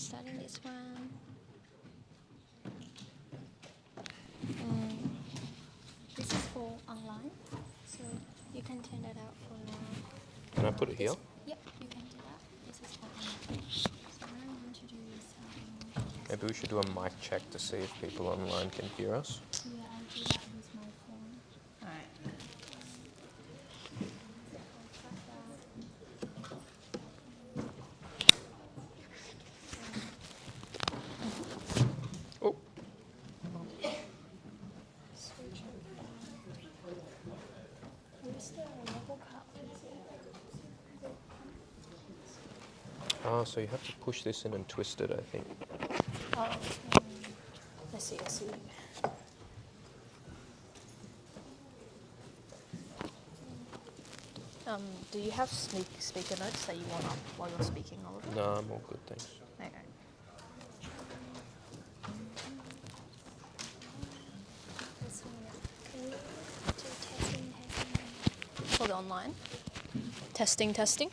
Starting this one. And this is for online, so you can turn that out for now. Can I put it here? Yep, you can do that. This is for online. So what I want to do is Maybe we should do a mic check to see if people online can hear us. yeah, I'll do that with my phone. Alright. Oh, Switch it. Where's the level cup? so you have to push this in and twist it, I think. Oh, I see, I see. Do you have speaker notes that you want up while you're speaking over? No, I'm all good, thanks. Okay. For the online. Testing, testing.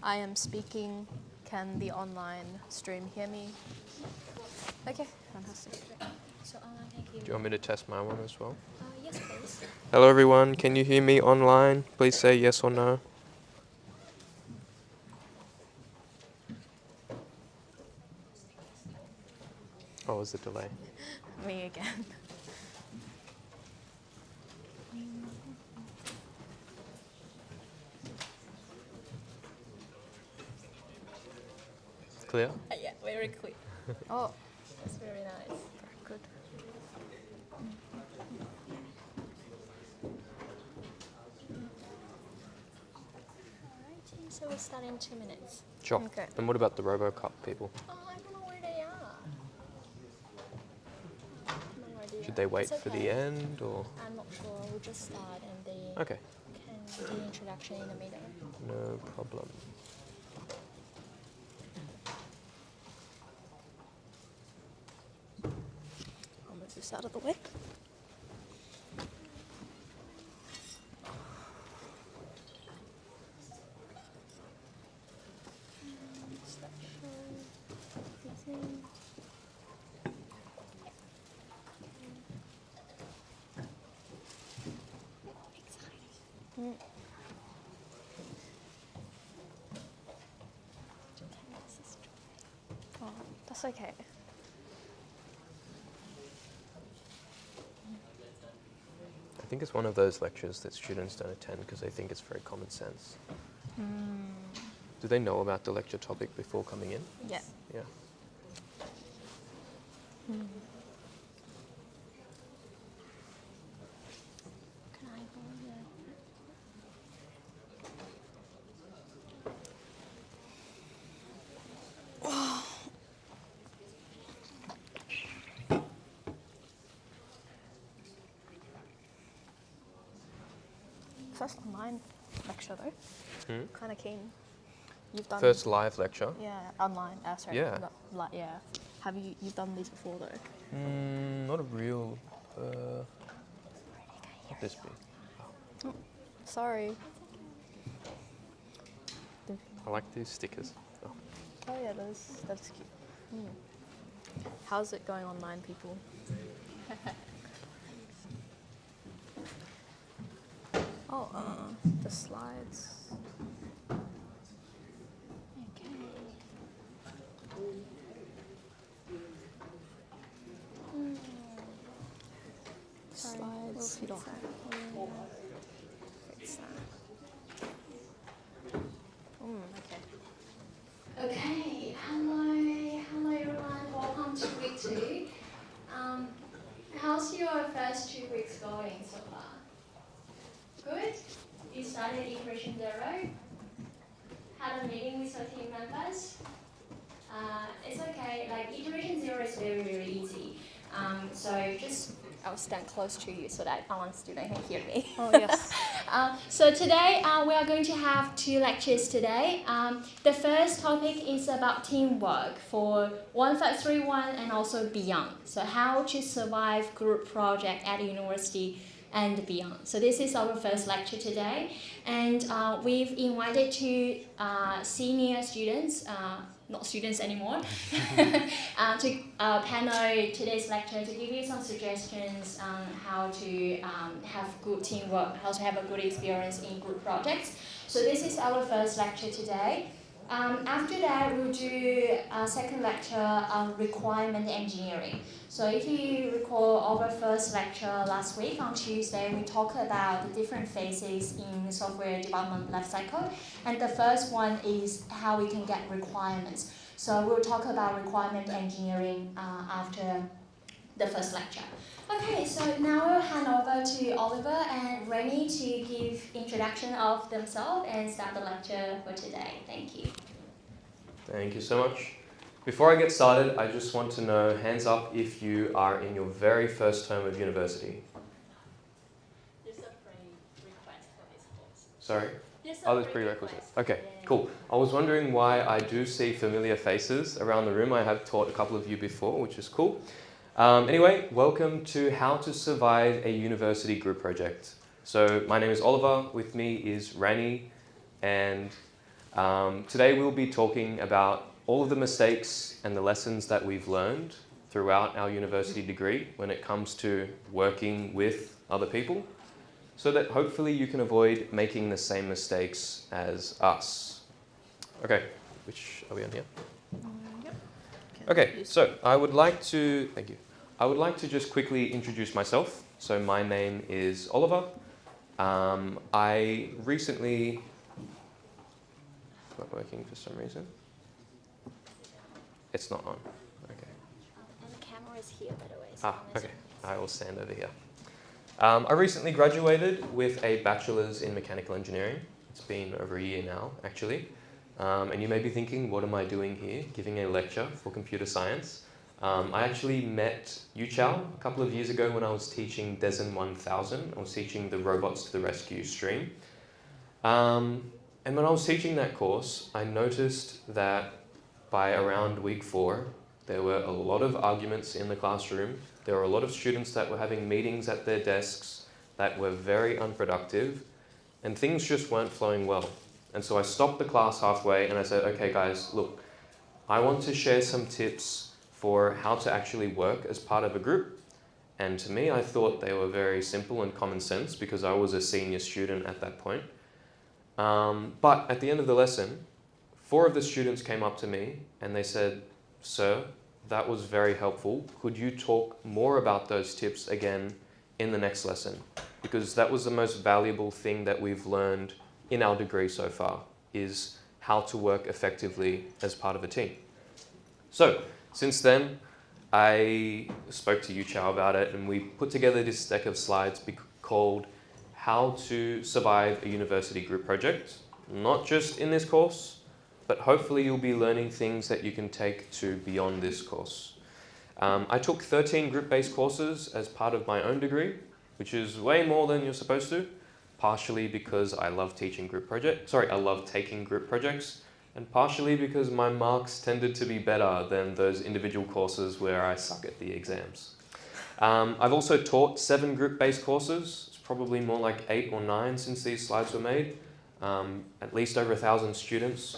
I am speaking. Can the online stream hear me? Okay, fantastic. So thank you. Do you want me to test my one as well? Yes, please. Hello everyone, can you hear me online? Please say yes or no. Oh, was the delay? Me again. Clear? Yeah, very clear. Oh, that's very nice. Very good. Alrighty, so we'll start in 2 minutes. Sure. Okay. And what about the RoboCup people? Oh, I don't know where they are. No idea. Should they wait It's for okay. the end or? I'm not sure. We'll just start and they Okay, can do the introduction in the middle. no problem. I'll move this out of the way. Oh, that's okay. I think it's one of those lectures that students don't attend because they think it's very common sense. Do they know about the lecture topic before coming in? Yeah. Yeah. Can I hold the... First online lecture though. Kind of keen. You've done First live lecture? Yeah, online. Sorry. Yeah. Yeah. Have you've done these before though? Not a real. What this be? Oh, sorry. I like these stickers. Oh. Oh yeah, that's cute. How's it going online, people? Oh, the slides. Okay. Slides. You don't have. Fix that. Okay. Okay, hello everyone, welcome to week 2. How's your first 2 weeks going so far? Good? You started Iteration 0? Had a meeting with your team members? It's okay, like Iteration 0 is very, very easy. So just, I'll stand close to you so that online student can hear me. Oh yes. So today we are going to have 2 lectures today. The first topic is about teamwork for 1531 and also beyond. So how to survive group project at university and beyond. So this is our first lecture today, and we've invited 2 senior students not students anymore, to panel today's lecture to give you some suggestions on how to have good teamwork, how to have a good experience in group projects. So this is our first lecture today. After that, we'll do a second lecture on requirement engineering. So if you recall our first lecture last week on Tuesday, we talked about the different phases in software development lifecycle. And the first one is how we can get requirements. So we'll talk about requirement engineering after the first lecture. Okay, so now we'll hand over to Oliver and Remy to give introduction of themselves and start the lecture for today. Thank you. Thank you so much. Before I get started, I just want to know, hands up if you are in your very first term of university. There's a pre-request for this course. Sorry? There's prerequisites. Okay, cool. I was wondering why I do see familiar faces around the room. I have taught a couple of you before, which is cool. Anyway, welcome to How to Survive a University Group Project. So my name is Oliver, with me is Rani, and today we'll be talking about all of the mistakes and the lessons that we've learned throughout our university degree when it comes to working with other people, so that hopefully you can avoid making the same mistakes as us. Okay, which are we on here? Yep. Okay, so I would like to, thank you. I would like to just quickly introduce myself. So my name is Oliver. I recently, it's not working for some reason. It's not on, okay. And the camera is here, by the way. Ah, okay, I will stand over here. I recently graduated with a bachelor's in mechanical engineering. It's been over a year now, actually. And you may be thinking, what am I doing here, giving a lecture for computer science? I actually met Yu Chao a couple of years ago when I was teaching DESN 1000. I was teaching the Robots to the Rescue stream. And when I was teaching that course, I noticed that by around week 4, there were a lot of arguments in the classroom. There were a lot of students that were having meetings at their desks that were very unproductive, and things just weren't flowing well. And so I stopped the class halfway and I said, okay guys, look, I want to share some tips for how to actually work as part of a group. And to me, I thought they were very simple and common sense because I was a senior student at that point. But at the end of the lesson, 4 of the students came up to me and they said, sir, that was very helpful. Could you talk more about those tips again in the next lesson? Because that was the most valuable thing that we've learned in our degree so far, is how to work effectively as part of a team. So since then, I spoke to Yu Chao about it and we put together this deck of slides called How to Survive a University Group Project. Not just in this course, but hopefully you'll be learning things that you can take to beyond this course. I took 13 group-based courses as part of my own degree, which is way more than you're supposed to, partially because I love taking group projects, and partially because my marks tended to be better than those individual courses where I suck at the exams. I've also taught 7 group-based courses. It's probably more like 8 or 9 since these slides were made, at least over 1,000 students.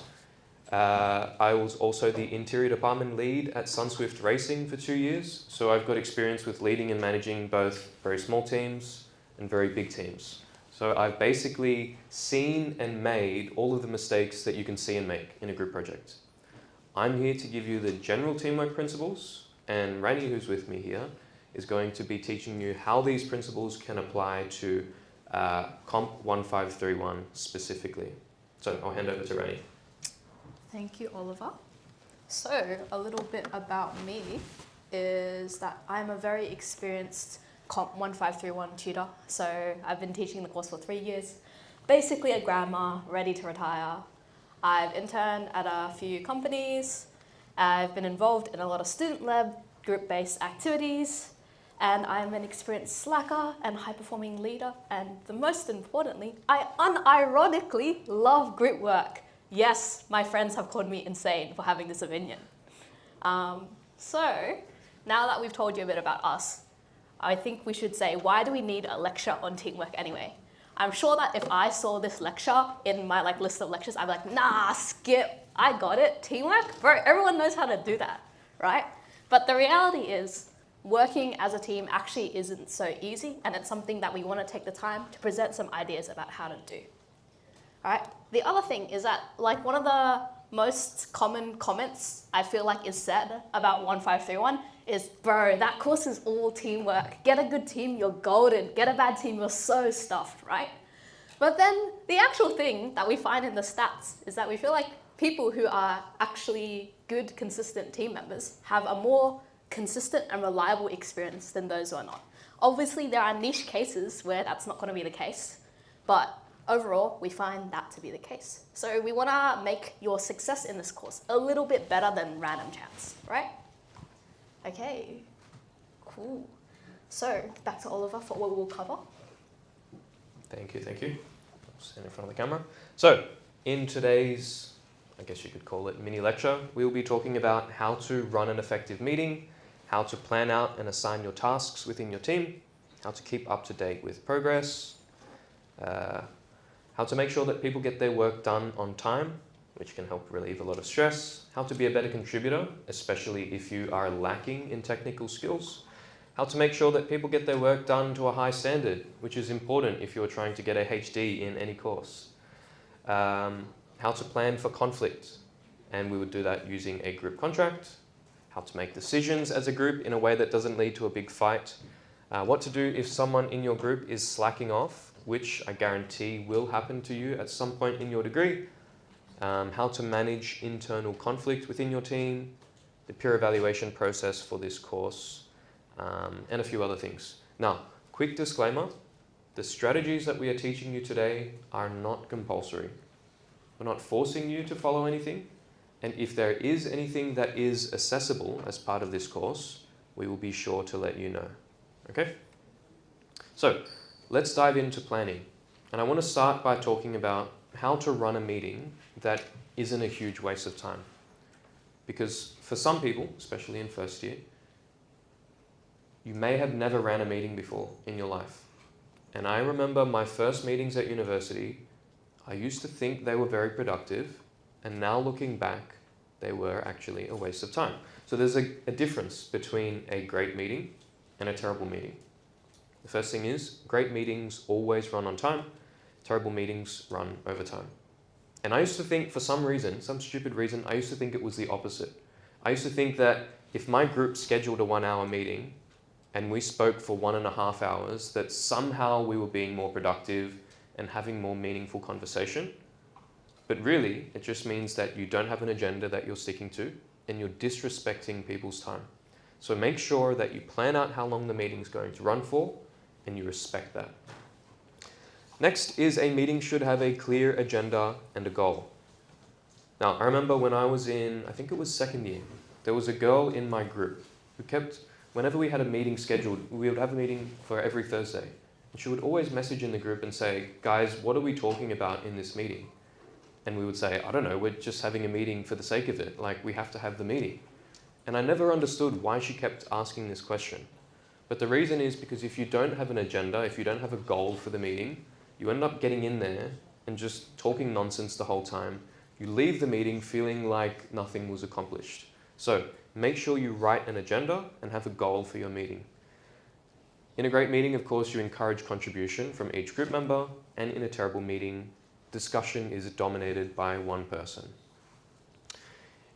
I was also the interior department lead at SunSwift Racing for 2 years, so I've got experience with leading and managing both very small teams and very big teams. So I've basically seen and made all of the mistakes that you can see and make in a group project. I'm here to give you the general teamwork principles, and Rani, who's with me here, is going to be teaching you how these principles can apply to COMP1531 specifically. So I'll hand over to Rani. Thank you, Oliver. So, a little bit about me is that I'm a very experienced COMP1531 tutor. So, I've been teaching the course for 3 years. Basically a grandma, ready to retire. I've interned at a few companies. I've been involved in a lot of student-led, group-based activities. And I'm an experienced slacker and high-performing leader. And the most importantly, I unironically love group work. Yes, my friends have called me insane for having this opinion. So, now that we've told you a bit about us, I think we should say, why do we need a lecture on teamwork anyway? I'm sure that if I saw this lecture in my list of lectures, I'd be like, nah, skip. I got it, teamwork, bro, everyone knows how to do that, right? But the reality is working as a team actually isn't so easy, and it's something that we want to take the time to present some ideas about how to do. All right. The other thing is that, like, one of the most common comments I feel like is said about 1531 is, bro, that course is all teamwork. Get a good team, you're golden. Get a bad team, you're so stuffed, right? But then the actual thing that we find in the stats is that we feel like people who are actually good, consistent team members have a more consistent and reliable experience than those who are not. Obviously, there are niche cases where that's not going to be the case, but overall, we find that to be the case. So we want to make your success in this course a little bit better than random chance, right? Okay, cool. So back to Oliver for what we'll cover. Thank you, thank you. I'll stand in front of the camera. So in today's, I guess you could call it mini lecture, we'll be talking about how to run an effective meeting, how to plan out and assign your tasks within your team, how to keep up to date with progress, how to make sure that people get their work done on time, which can help relieve a lot of stress, how to be a better contributor, especially if you are lacking in technical skills, how to make sure that people get their work done to a high standard, which is important if you're trying to get a HD in any course, how to plan for conflict, and we would do that using a group contract, how to make decisions as a group in a way that doesn't lead to a big fight, what to do if someone in your group is slacking off, which I guarantee will happen to you at some point in your degree, how to manage internal conflict within your team, the peer evaluation process for this course, and a few other things. Now, quick disclaimer, the strategies that we are teaching you today are not compulsory. We're not forcing you to follow anything, and if there is anything that is accessible as part of this course, we will be sure to let you know. Okay? So, let's dive into planning. And I want to start by talking about how to run a meeting that isn't a huge waste of time. Because for some people, especially in first year, you may have never ran a meeting before in your life. And I remember my first meetings at university, I used to think they were very productive, and now looking back, they were actually a waste of time. So there's a difference between a great meeting and a terrible meeting. The first thing is, great meetings always run on time, terrible meetings run over time. And I used to think, for some reason, some stupid reason, I used to think it was the opposite. I used to think that if my group scheduled a 1-hour meeting and we spoke for 1.5 hours, that somehow we were being more productive and having more meaningful conversation. But really, it just means that you don't have an agenda that you're sticking to and you're disrespecting people's time. So make sure that you plan out how long the meeting's going to run for and you respect that. Next is, a meeting should have a clear agenda and a goal. Now, I remember when I was in, I think it was second year, there was a girl in my group who kept, whenever we had a meeting scheduled, we would have a meeting for every Thursday. And she would always message in the group and say, guys, what are we talking about in this meeting? And we would say, I don't know, we're just having a meeting for the sake of it. Like, we have to have the meeting. And I never understood why she kept asking this question. But the reason is because if you don't have an agenda, if you don't have a goal for the meeting, you end up getting in there and just talking nonsense the whole time. You leave the meeting feeling like nothing was accomplished. So make sure you write an agenda and have a goal for your meeting. In a great meeting, of course, you encourage contribution from each group member, and in a terrible meeting, discussion is dominated by one person.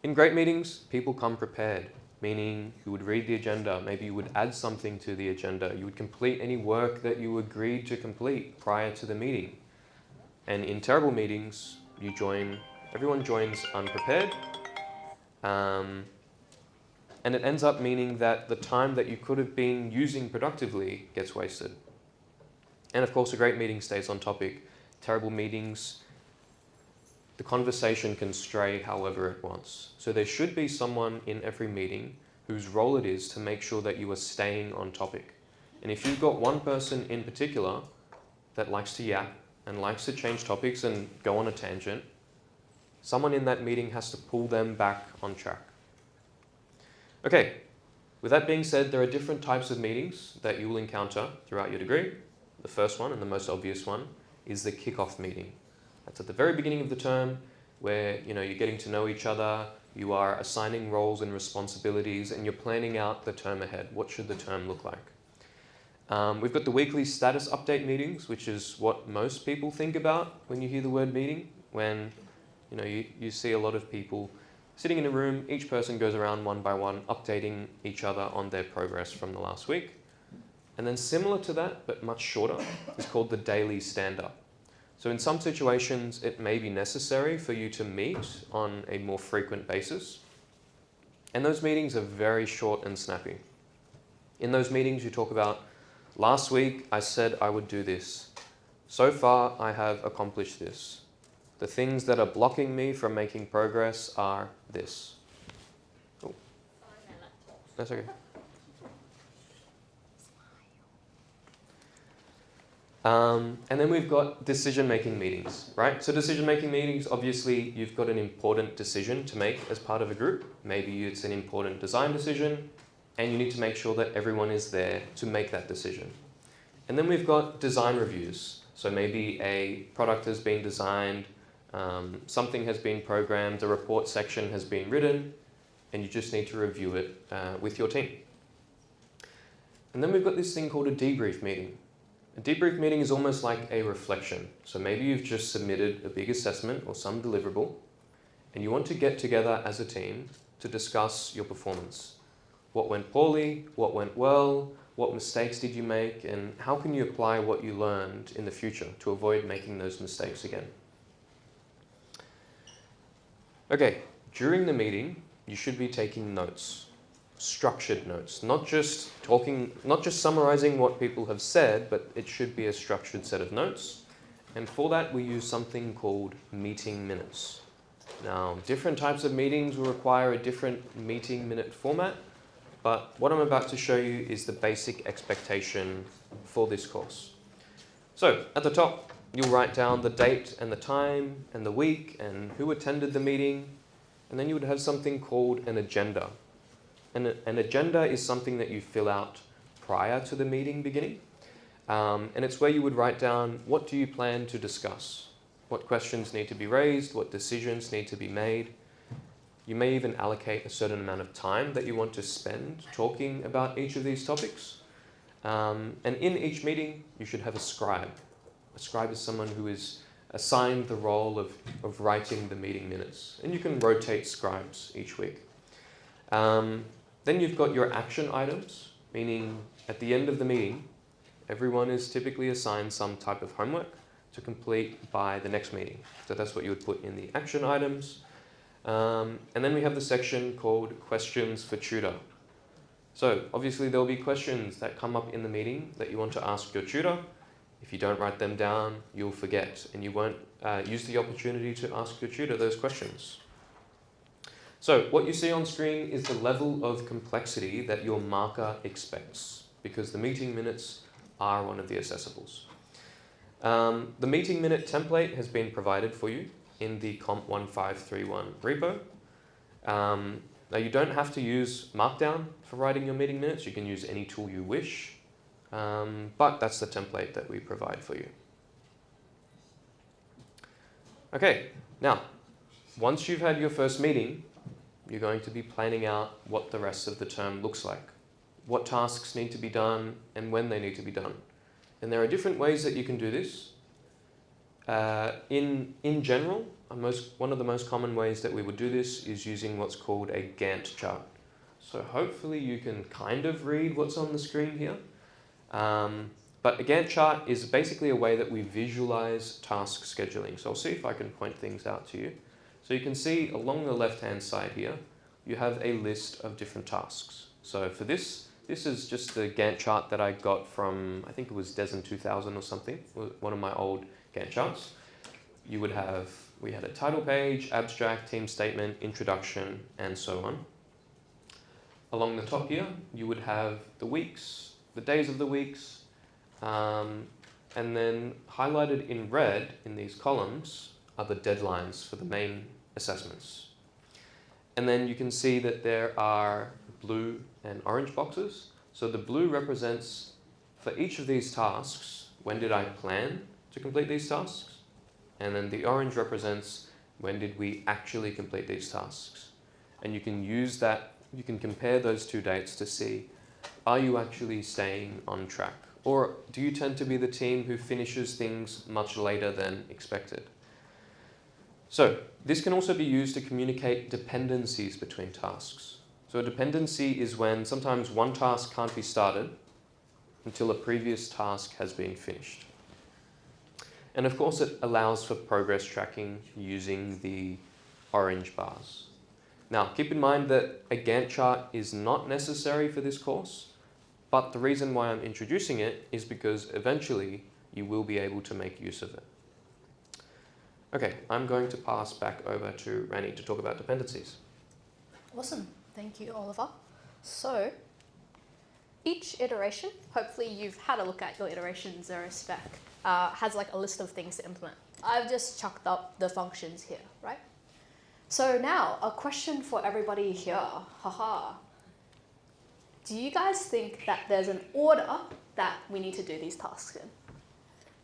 In great meetings, people come prepared, meaning you would read the agenda, maybe you would add something to the agenda, you would complete any work that you agreed to complete prior to the meeting. And in terrible meetings, everyone joins unprepared, and it ends up meaning that the time that you could have been using productively gets wasted. And of course, a great meeting stays on topic. Terrible meetings, the conversation can stray however it wants. So there should be someone in every meeting whose role it is to make sure that you are staying on topic. And if you've got one person in particular that likes to yap and likes to change topics and go on a tangent, someone in that meeting has to pull them back on track. Okay, with that being said, there are different types of meetings that you will encounter throughout your degree. The first one, and the most obvious one, is the kickoff meeting. That's at the very beginning of the term. where you're getting to know each other, you are assigning roles and responsibilities, and you're planning out the term ahead. What should the term look like? We've got the weekly status update meetings, which is what most people think about when you hear the word meeting. When you see a lot of people sitting in a room, each person goes around one by one, updating each other on their progress from the last week. And then similar to that, but much shorter, is called the daily stand-up. So in some situations, it may be necessary for you to meet on a more frequent basis. And those meetings are very short and snappy. In those meetings, you talk about, last week I said I would do this. So far, I have accomplished this. The things that are blocking me from making progress are this. Oh, that's okay. And then we've got decision-making meetings, right? So decision-making meetings, obviously, you've got an important decision to make as part of a group. Maybe it's an important design decision, and you need to make sure that everyone is there to make that decision. And then we've got design reviews. So maybe a product has been designed, something has been programmed, a report section has been written, and you just need to review it with your team. And then we've got this thing called a debrief meeting. A debrief meeting is almost like a reflection. So maybe you've just submitted a big assessment or some deliverable, and you want to get together as a team to discuss your performance. What went poorly, what went well, what mistakes did you make, and how can you apply what you learned in the future to avoid making those mistakes again? Okay, during the meeting, you should be taking notes. Structured notes, not just summarizing what people have said, but it should be a structured set of notes. And for that, we use something called meeting minutes. Now, different types of meetings will require a different meeting minute format, but what I'm about to show you is the basic expectation for this course. So, at the top, you'll write down the date and the time and the week and who attended the meeting, and then you would have something called an agenda. An agenda is something that you fill out prior to the meeting beginning. And it's where you would write down, what do you plan to discuss? What questions need to be raised? What decisions need to be made? You may even allocate a certain amount of time that you want to spend talking about each of these topics. And in each meeting, you should have a scribe. A scribe is someone who is assigned the role of writing the meeting minutes. And you can rotate scribes each week. Then you've got your action items, meaning at the end of the meeting, everyone is typically assigned some type of homework to complete by the next meeting. So that's what you would put in the action items. And then we have the section called questions for tutor. So obviously there'll be questions that come up in the meeting that you want to ask your tutor. If you don't write them down, you'll forget, and you won't use the opportunity to ask your tutor those questions. So what you see on screen is the level of complexity that your marker expects, because the meeting minutes are one of the assessables. The meeting minute template has been provided for you in the COMP1531 repo. Now you don't have to use Markdown for writing your meeting minutes. You can use any tool you wish, but that's the template that we provide for you. Okay, now, once you've had your first meeting, you're going to be planning out what the rest of the term looks like, what tasks need to be done, and when they need to be done. And there are different ways that you can do this. In general, one of the most common ways that we would do this is using what's called a Gantt chart. So hopefully you can kind of read what's on the screen here. But a Gantt chart is basically a way that we visualize task scheduling. So I'll see if I can point things out to you. So you can see along the left-hand side here, you have a list of different tasks. So for this is just the Gantt chart that I got from, I think it was DESN 2000 or something, one of my old Gantt charts. We had a title page, abstract, team statement, introduction, and so on. Along the top here, you would have the weeks, the days of the weeks, and then highlighted in red in these columns are the deadlines for the main assessments. And then you can see that there are blue and orange boxes. So the blue represents, for each of these tasks, when did I plan to complete these tasks? And then the orange represents When did we actually complete these tasks? And you can use that, you can compare those two dates to see, are you actually staying on track? Or do you tend to be the team who finishes things much later than expected? So this can also be used to communicate dependencies between tasks. So a dependency is when sometimes one task can't be started until a previous task has been finished. And of course, it allows for progress tracking using the orange bars. Now, keep in mind that a Gantt chart is not necessary for this course, but the reason why I'm introducing it is because eventually you will be able to make use of it. Okay, I'm going to pass back over to Rani to talk about dependencies. Awesome. Thank you, Oliver. So, each iteration, hopefully you've had a look at your iteration 0 spec, has like a list of things to implement. I've just chucked up the functions here, right? So now, a question for everybody here. Haha. Do you guys think that there's an order that we need to do these tasks in?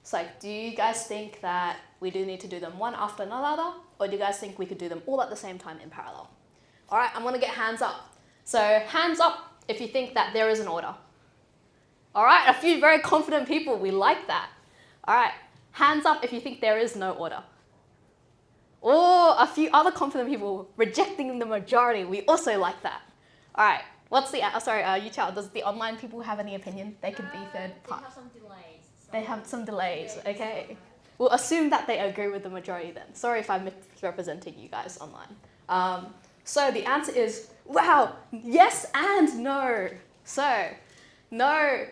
It's like, do you guys think that we do need to do them one after another, or do you guys think we could do them all at the same time in parallel? All right, I'm gonna get hands up. So hands up if you think that there is an order. All right, a few very confident people, we like that. All right, hands up if you think there is no order. Or a few other confident people rejecting the majority, we also like that. All right, what's the, Yuchao, does the online people have any opinion? They could be third part. They have some delays. They have some delays, okay. We'll assume that they agree with the majority then. Sorry if I'm misrepresenting you guys online. So the answer is, wow, yes and no. So, no,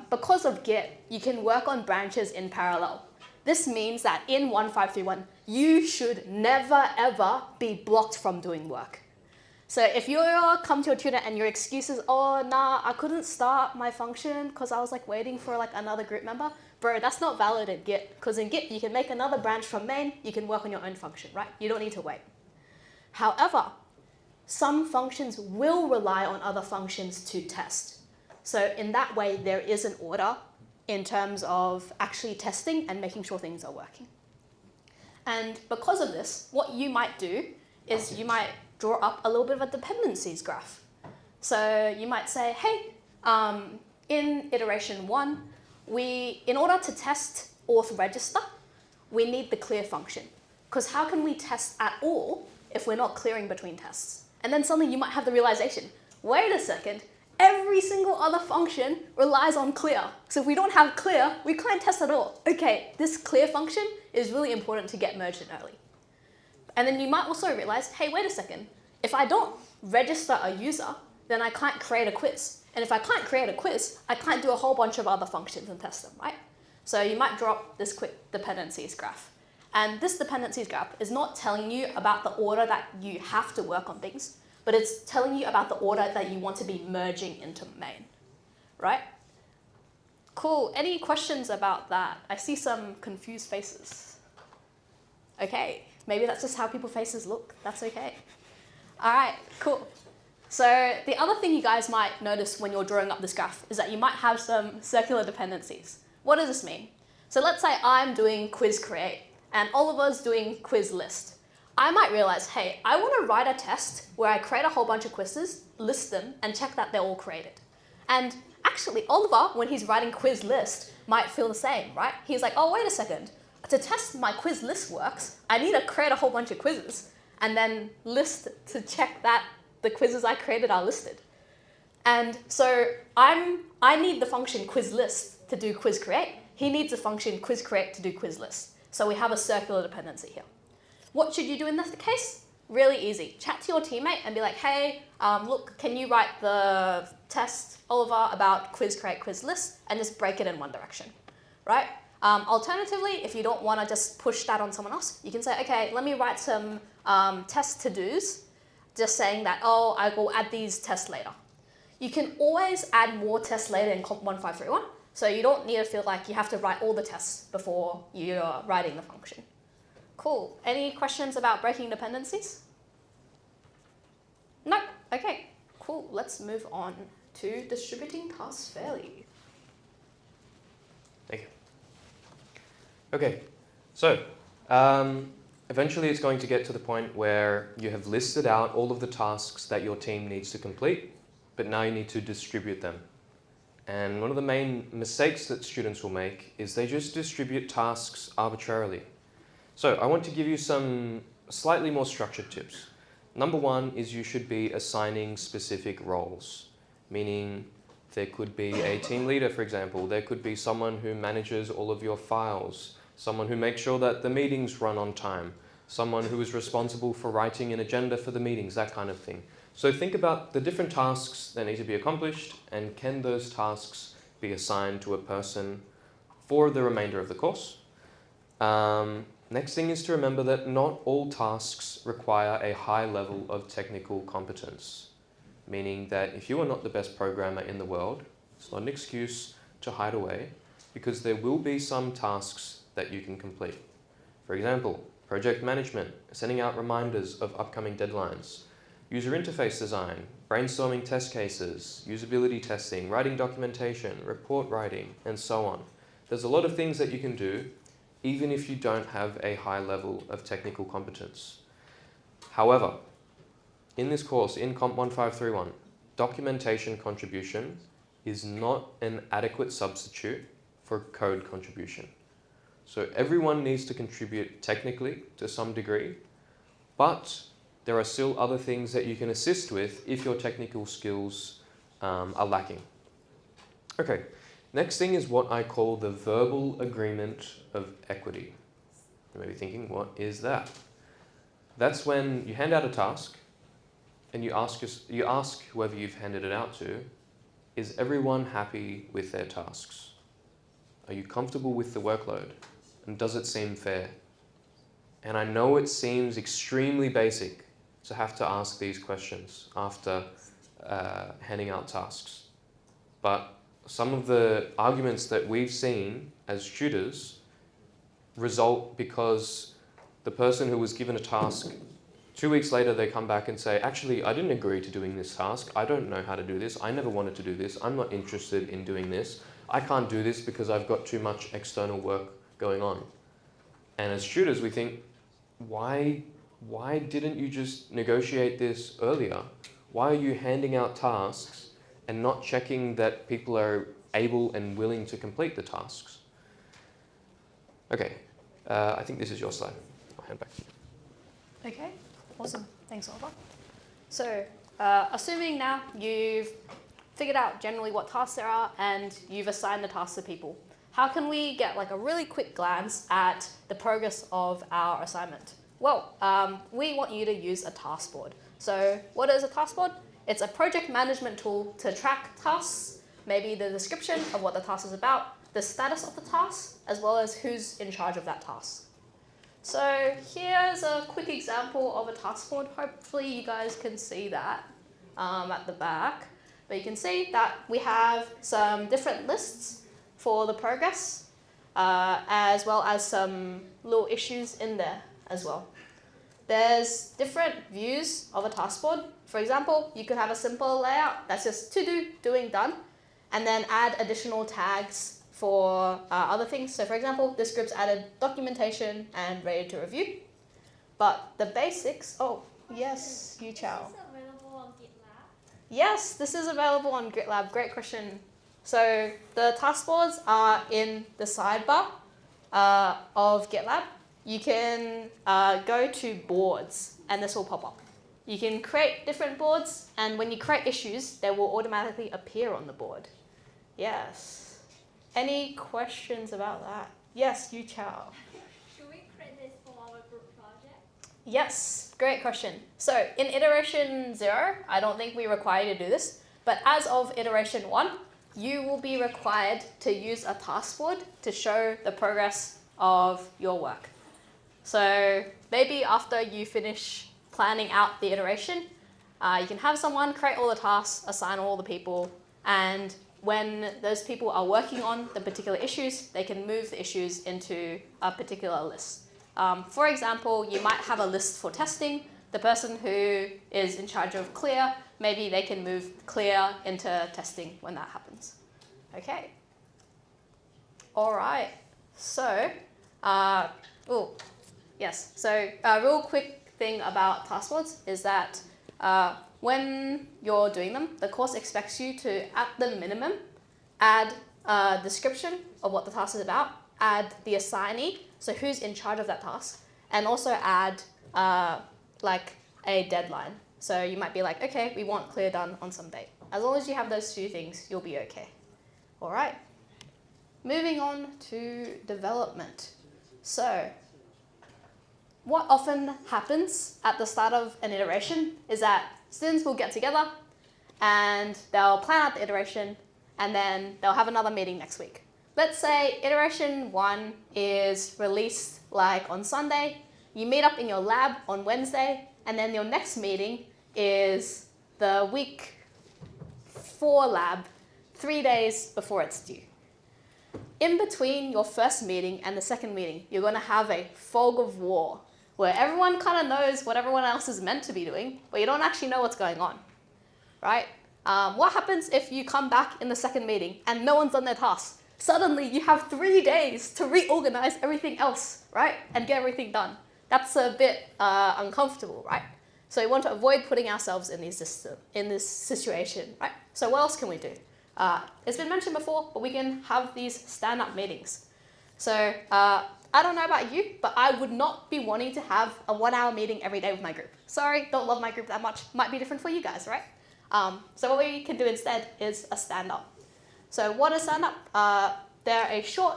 because of Git, you can work on branches in parallel. This means that in 1531, you should never ever be blocked from doing work. So if you come to a tutor and your excuse is, oh, nah, I couldn't start my function because I was like waiting for like another group member, bro, that's not valid in Git, because in Git, you can make another branch from main, you can work on your own function, right? You don't need to wait. However, some functions will rely on other functions to test. So in that way, there is an order in terms of actually testing and making sure things are working. And because of this, what you might do is you might draw up a little bit of a dependencies graph. So you might say, hey, in iteration 1, in order to test auth register, we need the clear function. Because how can we test at all if we're not clearing between tests? And then suddenly you might have the realization, wait a second, every single other function relies on clear. So if we don't have clear, we can't test at all. Okay, this clear function is really important to get merged in early. And then you might also realize, hey, wait a second, if I don't register a user, then I can't create a quiz. And if I can't create a quiz, I can't do a whole bunch of other functions and test them, right? So you might draw up this quick dependencies graph. And this dependencies graph is not telling you about the order that you have to work on things, but it's telling you about the order that you want to be merging into main, right? Cool, any questions about that? I see some confused faces. Okay, maybe that's just how people's faces look, that's okay. All right, cool. So the other thing you guys might notice when you're drawing up this graph is that you might have some circular dependencies. What does this mean? So let's say I'm doing quiz create and Oliver's doing quiz list. I might realize, hey, I want to write a test where I create a whole bunch of quizzes, list them, and check that they're all created. And actually, Oliver, when he's writing quiz list, might feel the same, right? He's like, oh, wait a second. To test my quiz list works, I need to create a whole bunch of quizzes and then list to check that the quizzes I created are listed. And so I need the function quiz list to do quiz create. He needs the function quiz create to do quiz list. So we have a circular dependency here. What should you do in this case? Really easy. Chat to your teammate and be like, hey, look, can you write the test, Oliver, about quiz create, quiz list, and just break it in one direction, right? Alternatively, if you don't want to just push that on someone else, you can say, okay, let me write some test to-dos, just saying that, oh, I will add these tests later. You can always add more tests later in COMP1531, so you don't need to feel like you have to write all the tests before you're writing the function. Cool. Any questions about breaking dependencies? No? Okay, cool. Let's move on to distributing tasks fairly. Thank you. Okay, so a eventually it's going to get to the point where you have listed out all of the tasks that your team needs to complete, but now you need to distribute them. And one of the main mistakes that students will make is they just distribute tasks arbitrarily. So I want to give you some slightly more structured tips. Number one is you should be assigning specific roles, meaning there could be a team leader, for example. There could be someone who manages all of your files, someone who makes sure that the meetings run on time, someone who is responsible for writing an agenda for the meetings, that kind of thing. So think about the different tasks that need to be accomplished, and can those tasks be assigned to a person for the remainder of the course. Next thing is to remember that not all tasks require a high level of technical competence, meaning that if you are not the best programmer in the world, it's not an excuse to hide away, because there will be some tasks that you can complete. For example, project management, sending out reminders of upcoming deadlines, user interface design, brainstorming test cases, usability testing, writing documentation, report writing, and so on. There's a lot of things that you can do, even if you don't have a high level of technical competence. However, in this course, in COMP1531, documentation contribution is not an adequate substitute for code contribution. So everyone needs to contribute technically to some degree, but there are still other things that you can assist with if your technical skills are lacking. Okay, next thing is what I call the verbal agreement of equity. You may be thinking, what is that? That's when you hand out a task and you ask whoever you've handed it out to, is everyone happy with their tasks? Are you comfortable with the workload? And does it seem fair? And I know it seems extremely basic to have to ask these questions after handing out tasks. But some of the arguments that we've seen as tutors result because the person who was given a task, 2 weeks later they come back and say, actually, I didn't agree to doing this task. I don't know how to do this. I never wanted to do this. I'm not interested in doing this. I can't do this because I've got too much external work going on. And as tutors, we think, why didn't you just negotiate this earlier? Why are you handing out tasks and not checking that people are able and willing to complete the tasks? Okay, I think this is your slide. I'll hand back to you. Okay, awesome. Thanks, Oliver. So, assuming now you've figured out generally what tasks there are and you've assigned the tasks to people, how can we get like a really quick glance at the progress of our assignment? Well, we want you to use a task board. So what is a task board? It's a project management tool to track tasks, maybe the description of what the task is about, the status of the task, as well as who's in charge of that task. So here's a quick example of a task board. Hopefully you guys can see that at the back. But you can see that we have some different lists for the progress, as well as some little issues in there as well. There's different views of a task board. For example, you could have a simple layout that's just to do, doing, done, and then add additional tags for other things. So for example, this group's added documentation and ready to review. But the basics, oh, yes, Yu Chao. Is this available on GitLab? Yes, this is available on GitLab. Great question. So the task boards are in the sidebar of GitLab. You can go to boards and this will pop up. You can create different boards, and when you create issues, they will automatically appear on the board. Yes. Any questions about that? Yes, Yu Chao. Should we create this for our group project? Yes, great question. So in iteration 0, I don't think we require you to do this, but as of iteration 1, you will be required to use a task board to show the progress of your work. So maybe after you finish planning out the iteration, you can have someone create all the tasks, assign all the people, and when those people are working on the particular issues, they can move the issues into a particular list. For example, you might have a list for testing. The person who is in charge of clear, maybe they can move clear into testing when that happens. Okay. All right. So, Yes, so a real quick thing about task boards is that when you're doing them, the course expects you to, at the minimum, add a description of what the task is about, add the assignee, so who's in charge of that task, and also add like a deadline. So you might be like, okay, we want clear done on some date. As long as you have those two things, you'll be okay. All right. Moving on to development. So what often happens at the start of an iteration is that students will get together and they'll plan out the iteration and then they'll have another meeting next week. Let's say iteration 1 is released like on Sunday, you meet up in your lab on Wednesday, and then your next meeting is the week 4 lab 3 days before it's due. In between your first meeting and the second meeting, you're going to have a fog of war where everyone kind of knows what everyone else is meant to be doing, but you don't actually know what's going on, right? What happens if you come back in the second meeting and no one's done their task? Suddenly you have 3 days to reorganize everything else, right? And get everything done. That's a bit uncomfortable, right? So we want to avoid putting ourselves in this situation, right? So what else can we do? It's been mentioned before, but we can have these stand-up meetings. So I don't know about you, but I would not be wanting to have a 1-hour meeting every day with my group. Sorry, don't love my group that much. Might be different for you guys, right? So what we can do instead is a stand-up. So what is stand-up? They're a short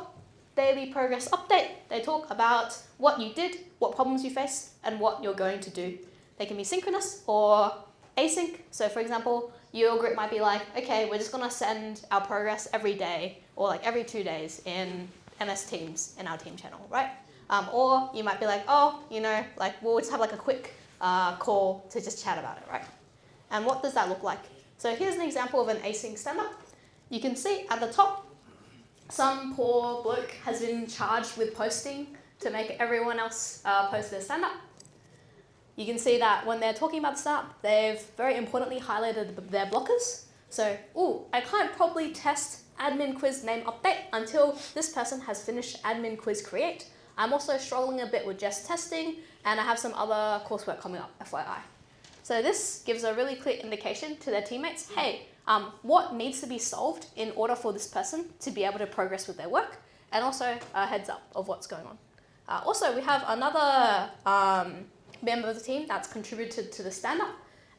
daily progress update. They talk about what you did, what problems you face, and what you're going to do. They can be synchronous or async. So for example, your group might be like, okay, we're just gonna send our progress every day or like every 2 days in MS Teams in our team channel, right? Or you might be like, oh, you know, like we'll just have like a quick call to just chat about it, right? And what does that look like? So here's an example of an async stand-up. You can see at the top, some poor bloke has been charged with posting to make everyone else post their stand-up. You can see that when they're talking about the stand-up, they've very importantly highlighted their blockers. So, I can't probably test admin quiz name update until this person has finished admin quiz create. I'm also struggling a bit with just testing, and I have some other coursework coming up, FYI. So this gives a really clear indication to their teammates, hey, what needs to be solved in order for this person to be able to progress with their work, and also a heads up of what's going on. Also, we have another member of the team that's contributed to the stand-up,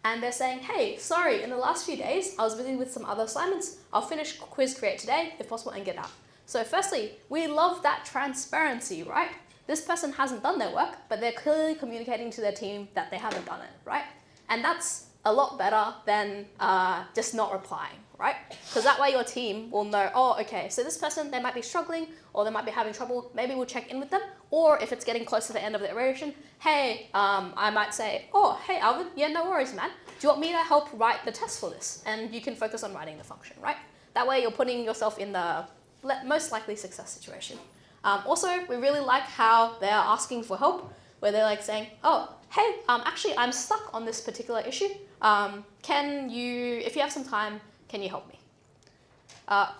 and they're saying, hey, sorry, in the last few days, I was busy with some other assignments. I'll finish quiz create today, if possible, and get out. So firstly, we love that transparency, right? This person hasn't done their work, but they're clearly communicating to their team that they haven't done it, right? And that's a lot better than just not replying, right? Because that way your team will know, oh, okay, so this person, they might be struggling or they might be having trouble. Maybe we'll check in with them. Or if it's getting close to the end of the iteration, hey, I might say, oh, hey, Alvin, yeah, no worries, man. Do you want me to help write the test for this? And you can focus on writing the function, right? That way you're putting yourself in the most likely success situation. Also, we really like how they're asking for help, where they're like saying, oh, hey, actually, I'm stuck on this particular issue. Can you, if you have some time, can you help me?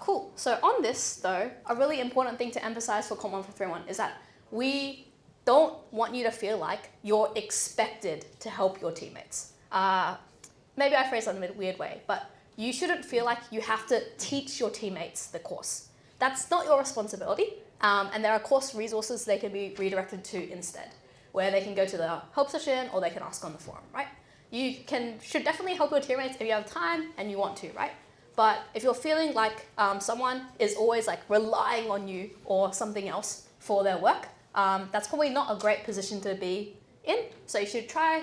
Cool. So on this, though, a really important thing to emphasize for COMP1531 is that we don't want you to feel like you're expected to help your teammates. Maybe I phrased that in a weird way, but you shouldn't feel like you have to teach your teammates the course. That's not your responsibility, and there are course resources they can be redirected to instead, where they can go to the help session or they can ask on the forum, right? You should definitely help your teammates if you have time and you want to, right? But if you're feeling like someone is always like relying on you or something else for their work, that's probably not a great position to be in. So you should try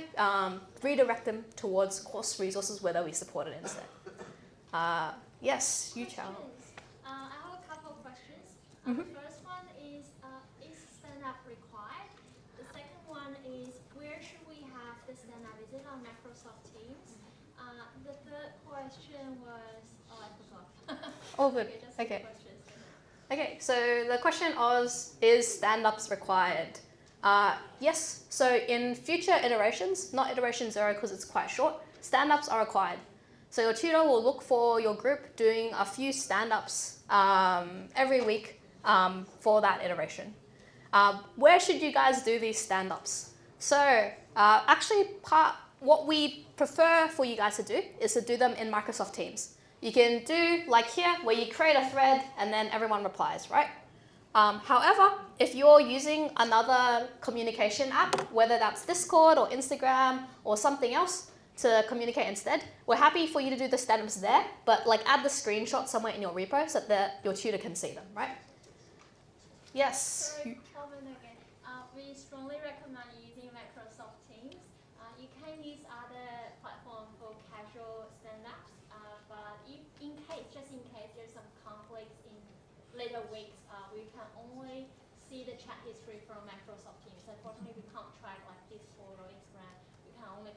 redirect them towards course resources where they'll be supported instead. Yes, you Chow. I have a couple of questions. The first one is stand-up required? The second one is, where should we have the stand-up? Is it on Microsoft Teams? The third question was, I forgot. Oh, good. Okay. Okay, so the question was, is stand-ups required? Yes, so in future iterations, not iteration 0 because it's quite short, stand-ups are required. So your tutor will look for your group doing a few stand-ups every week for that iteration. where should you guys do these stand-ups? So actually what we prefer for you guys to do is to do them in Microsoft Teams. You can do like here where you create a thread and then everyone replies, right? However, if you're using another communication app, whether that's Discord or Instagram or something else to communicate instead, we're happy for you to do the stand-ups there, but like add the screenshot somewhere in your repo so that your tutor can see them, right? Yes? Sorry, comment again. We strongly recommend using Microsoft Teams. You can use other platforms for casual stand-ups, but in case there's some conflicts in later weeks, we can only see the chat history from Microsoft Teams. Unfortunately, we can't track like Discord or Instagram. We can only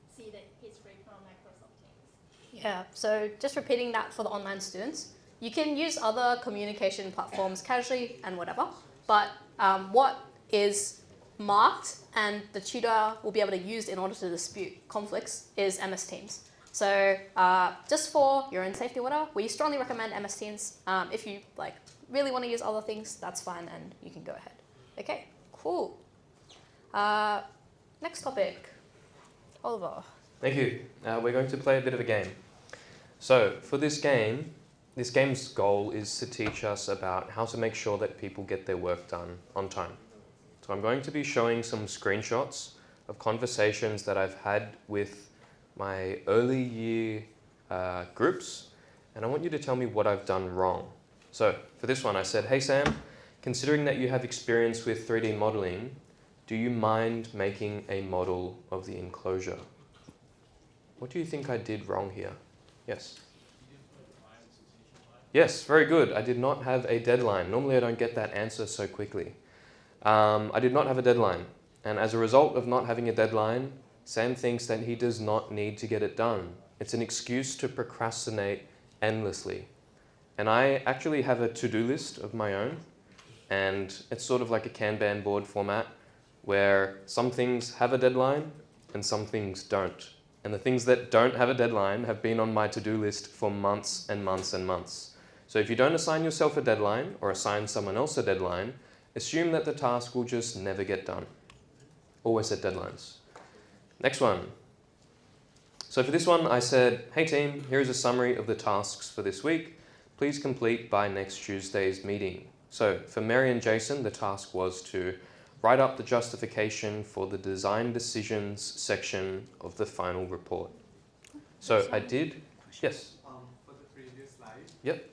see the history from Microsoft Teams. Yeah, so just repeating that for the online students. You can use other communication platforms casually and whatever, but what is marked and the tutor will be able to use in order to dispute conflicts is MS Teams. So just for your own safety or whatever, we strongly recommend MS Teams. If you like really want to use other things, that's fine and you can go ahead. Okay, cool. Next topic, Oliver. Thank you. We're going to play a bit of a game. So for this game's goal is to teach us about how to make sure that people get their work done on time. So I'm going to be showing some screenshots of conversations that I've had with my early year groups, and I want you to tell me what I've done wrong. So for this one, I said, hey Sam, considering that you have experience with 3D modeling, do you mind making a model of the enclosure? What do you think I did wrong here? Yes? Yes, very good. I did not have a deadline. Normally I don't get that answer so quickly. I did not have a deadline. And as a result of not having a deadline, Sam thinks that he does not need to get it done. It's an excuse to procrastinate endlessly. And I actually have a to-do list of my own. And it's sort of like a Kanban board format where some things have a deadline and some things don't. And the things that don't have a deadline have been on my to-do list for months and months and months. So if you don't assign yourself a deadline or assign someone else a deadline, assume that the task will just never get done. Always set deadlines. Next one. So for this one, I said, hey team, here is a summary of the tasks for this week. Please complete by next Tuesday's meeting. So for Mary and Jason, the task was to write up the justification for the design decisions section of the final report. So I did, yes? For the previous slide, Yep.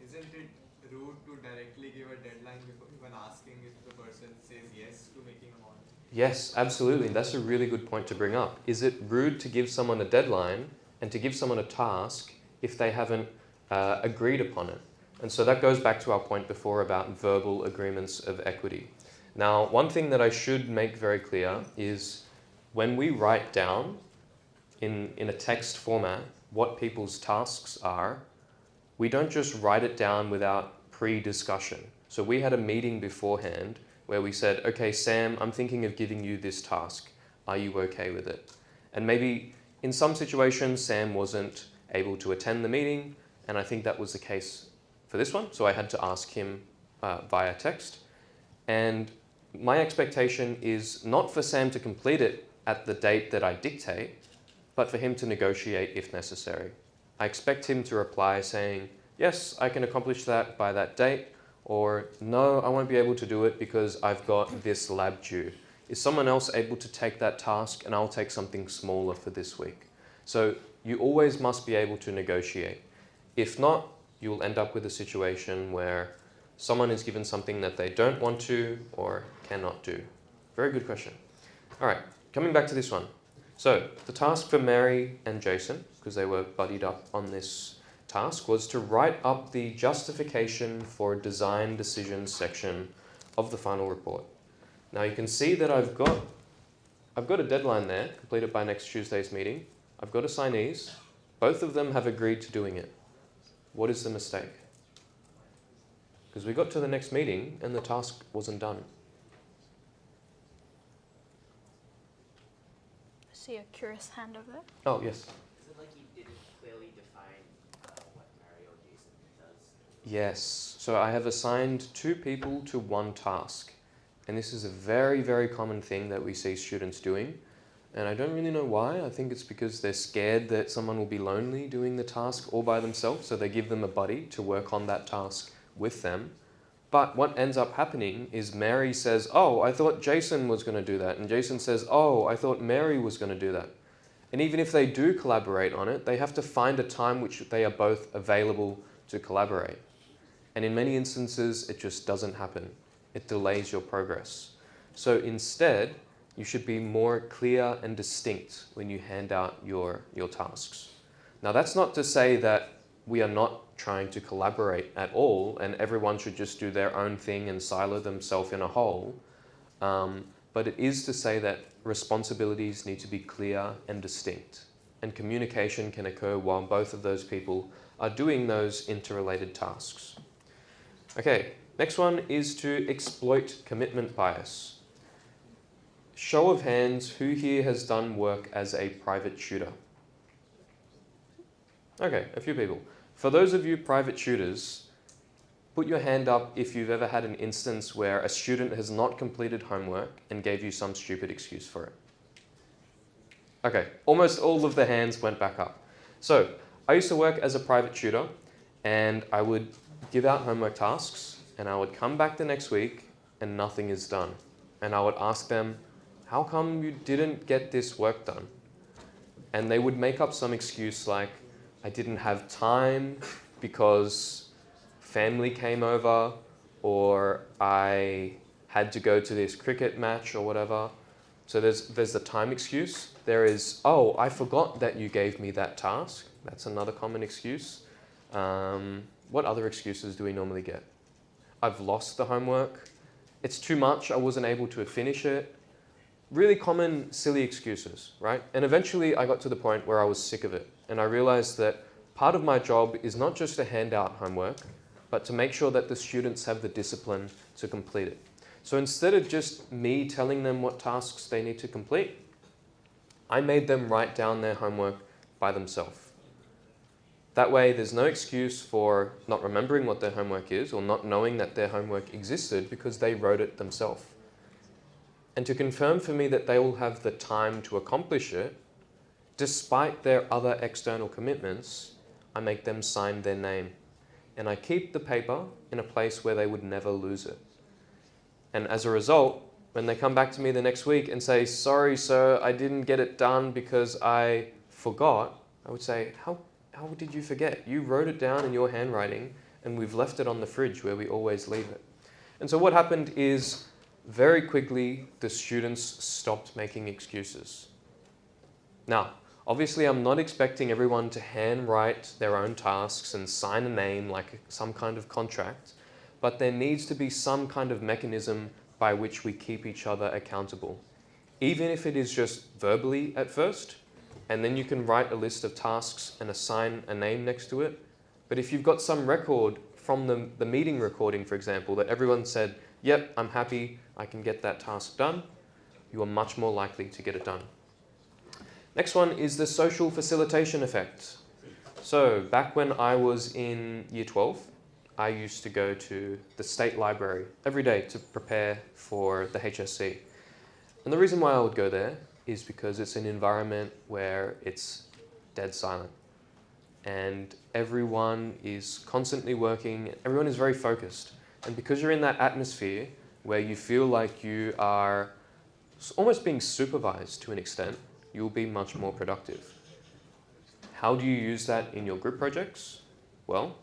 Isn't it rude to directly give a deadline when asking if the person says yes to making a model? Yes, absolutely. That's a really good point to bring up. Is it rude to give someone a deadline and to give someone a task if they haven't agreed upon it? And so that goes back to our point before about verbal agreements of equity. Now, one thing that I should make very clear is when we write down in a text format what people's tasks are, we don't just write it down without pre-discussion. So we had a meeting beforehand where we said, okay, Sam, I'm thinking of giving you this task. Are you okay with it? And maybe in some situations, Sam wasn't able to attend the meeting, and I think that was the case for this one. So I had to ask him via text. And my expectation is not for Sam to complete it at the date that I dictate, but for him to negotiate if necessary. I expect him to reply saying, yes, I can accomplish that by that date, or no, I won't be able to do it because I've got this lab due. Is someone else able to take that task and I'll take something smaller for this week? So you always must be able to negotiate. If not, you'll end up with a situation where someone is given something that they don't want to or cannot do. Very good question. All right, coming back to this one. So the task for Mary and Jason, because they were buddied up on this task, was to write up the justification for design decisions section of the final report. Now you can see that I've got a deadline there, complete it by next Tuesday's meeting. I've got assignees. Both of them have agreed to doing it. What is the mistake? Because we got to the next meeting and the task wasn't done. I see a curious hand over there. Oh, yes. Is it like you didn't clearly define what Mary or Jason does? Yes. So I have assigned 2 people to one task. And this is a very, very common thing that we see students doing. And I don't really know why. I think it's because they're scared that someone will be lonely doing the task all by themselves, so they give them a buddy to work on that task with them. But what ends up happening is Mary says, oh, I thought Jason was going to do that. And Jason says, oh, I thought Mary was going to do that. And even if they do collaborate on it, they have to find a time which they are both available to collaborate. And in many instances, it just doesn't happen. It delays your progress. So instead, you should be more clear and distinct when you hand out your tasks. Now, that's not to say that we are not trying to collaborate at all and everyone should just do their own thing and silo themselves in a hole. But it is to say that responsibilities need to be clear and distinct. And communication can occur while both of those people are doing those interrelated tasks. Okay, next one is to exploit commitment bias. Show of hands, who here has done work as a private tutor? Okay, a few people. For those of you private tutors, put your hand up if you've ever had an instance where a student has not completed homework and gave you some stupid excuse for it. Okay, almost all of the hands went back up. So, I used to work as a private tutor and I would give out homework tasks and I would come back the next week and nothing is done. And I would ask them, how come you didn't get this work done? And they would make up some excuse like, I didn't have time because family came over, or I had to go to this cricket match or whatever. So there's the time excuse. There is, oh, I forgot that you gave me that task. That's another common excuse. What other excuses do we normally get? I've lost the homework. It's too much. I wasn't able to finish it. Really common, silly excuses, right? And eventually I got to the point where I was sick of it. And I realized that part of my job is not just to hand out homework, but to make sure that the students have the discipline to complete it. So instead of just me telling them what tasks they need to complete, I made them write down their homework by themselves. That way there's no excuse for not remembering what their homework is or not knowing that their homework existed because they wrote it themselves. And to confirm for me that they will have the time to accomplish it, despite their other external commitments, I make them sign their name. And I keep the paper in a place where they would never lose it. And as a result, when they come back to me the next week and say, sorry, sir, I didn't get it done because I forgot, I would say, how did you forget? You wrote it down in your handwriting and we've left it on the fridge where we always leave it. And so what happened is very quickly the students stopped making excuses. Now, obviously, I'm not expecting everyone to handwrite their own tasks and sign a name like some kind of contract, but there needs to be some kind of mechanism by which we keep each other accountable. Even if it is just verbally at first, and then you can write a list of tasks and assign a name next to it. But if you've got some record from the meeting recording, for example, that everyone said, yep, I'm happy, I can get that task done, you are much more likely to get it done. Next one is the social facilitation effect. So back when I was in year 12, I used to go to the state library every day to prepare for the HSC. And the reason why I would go there is because it's an environment where it's dead silent. And everyone is constantly working, everyone is very focused. And because you're in that atmosphere where you feel like you are almost being supervised to an extent, you'll be much more productive. How do you use that in your group projects? Well,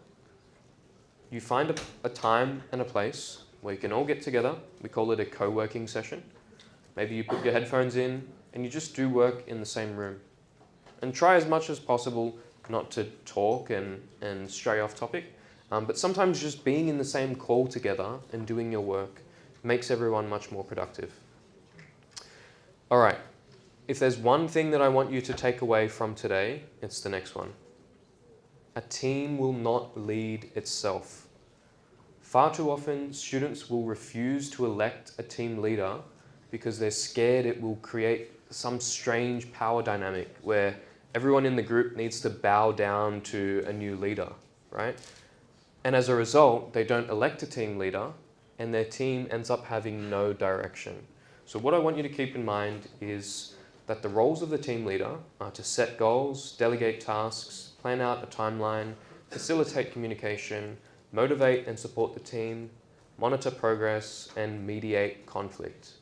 you find a time and a place where you can all get together. We call it a co-working session. Maybe you put your headphones in and you just do work in the same room. And try as much as possible not to talk and stray off topic. But sometimes just being in the same call together and doing your work makes everyone much more productive. All right. If there's one thing that I want you to take away from today, it's the next one. A team will not lead itself. Far too often, students will refuse to elect a team leader because they're scared it will create some strange power dynamic where everyone in the group needs to bow down to a new leader, right? And as a result, they don't elect a team leader, and their team ends up having no direction. So what I want you to keep in mind is that the roles of the team leader are to set goals, delegate tasks, plan out a timeline, facilitate communication, motivate and support the team, monitor progress, and mediate conflict.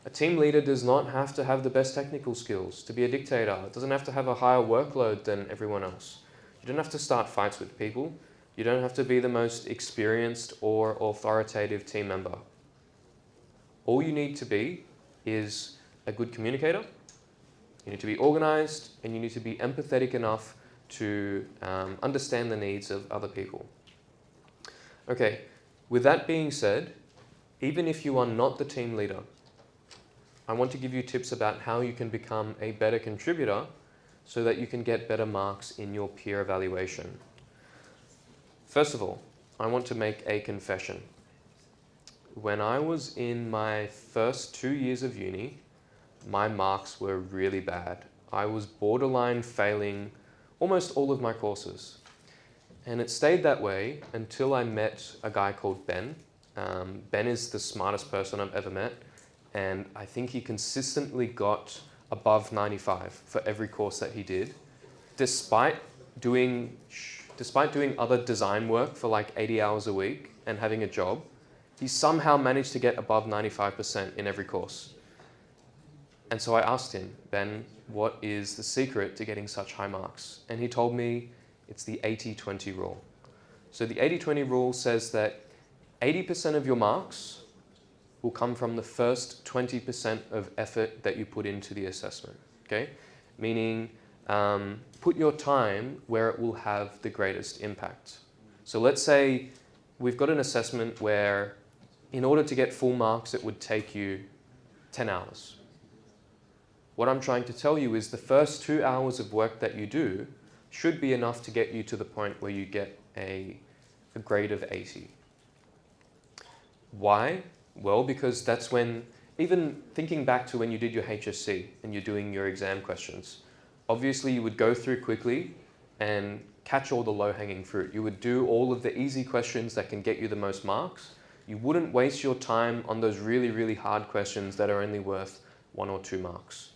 A team leader does not have to have the best technical skills to be a dictator. It doesn't have to have a higher workload than everyone else. You don't have to start fights with people. You don't have to be the most experienced or authoritative team member. All you need to be is a good communicator. You need to be organized, and you need to be empathetic enough to understand the needs of other people. Okay, with that being said, even if you are not the team leader, I want to give you tips about how you can become a better contributor so that you can get better marks in your peer evaluation. First of all, I want to make a confession. When I was in my first 2 years of uni, my marks were really bad. I was borderline failing almost all of my courses. And it stayed that way until I met a guy called Ben. Ben is the smartest person I've ever met, and I think he consistently got above 95 for every course that he did, despite doing other design work for like 80 hours a week and having a job. He somehow managed to get above 95% in every course. And so I asked him, Ben, what is the secret to getting such high marks? And he told me it's the 80-20 rule. So the 80-20 rule says that 80% of your marks will come from the first 20% of effort that you put into the assessment, okay? Meaning, put your time where it will have the greatest impact. So let's say we've got an assessment where in order to get full marks, it would take you 10 hours. What I'm trying to tell you is the first 2 hours of work that you do should be enough to get you to the point where you get a grade of 80. Why? Well, because that's when, even thinking back to when you did your HSC and you're doing your exam questions, obviously you would go through quickly and catch all the low-hanging fruit. You would do all of the easy questions that can get you the most marks. You wouldn't waste your time on those really, really hard questions that are only worth 1 or 2 marks.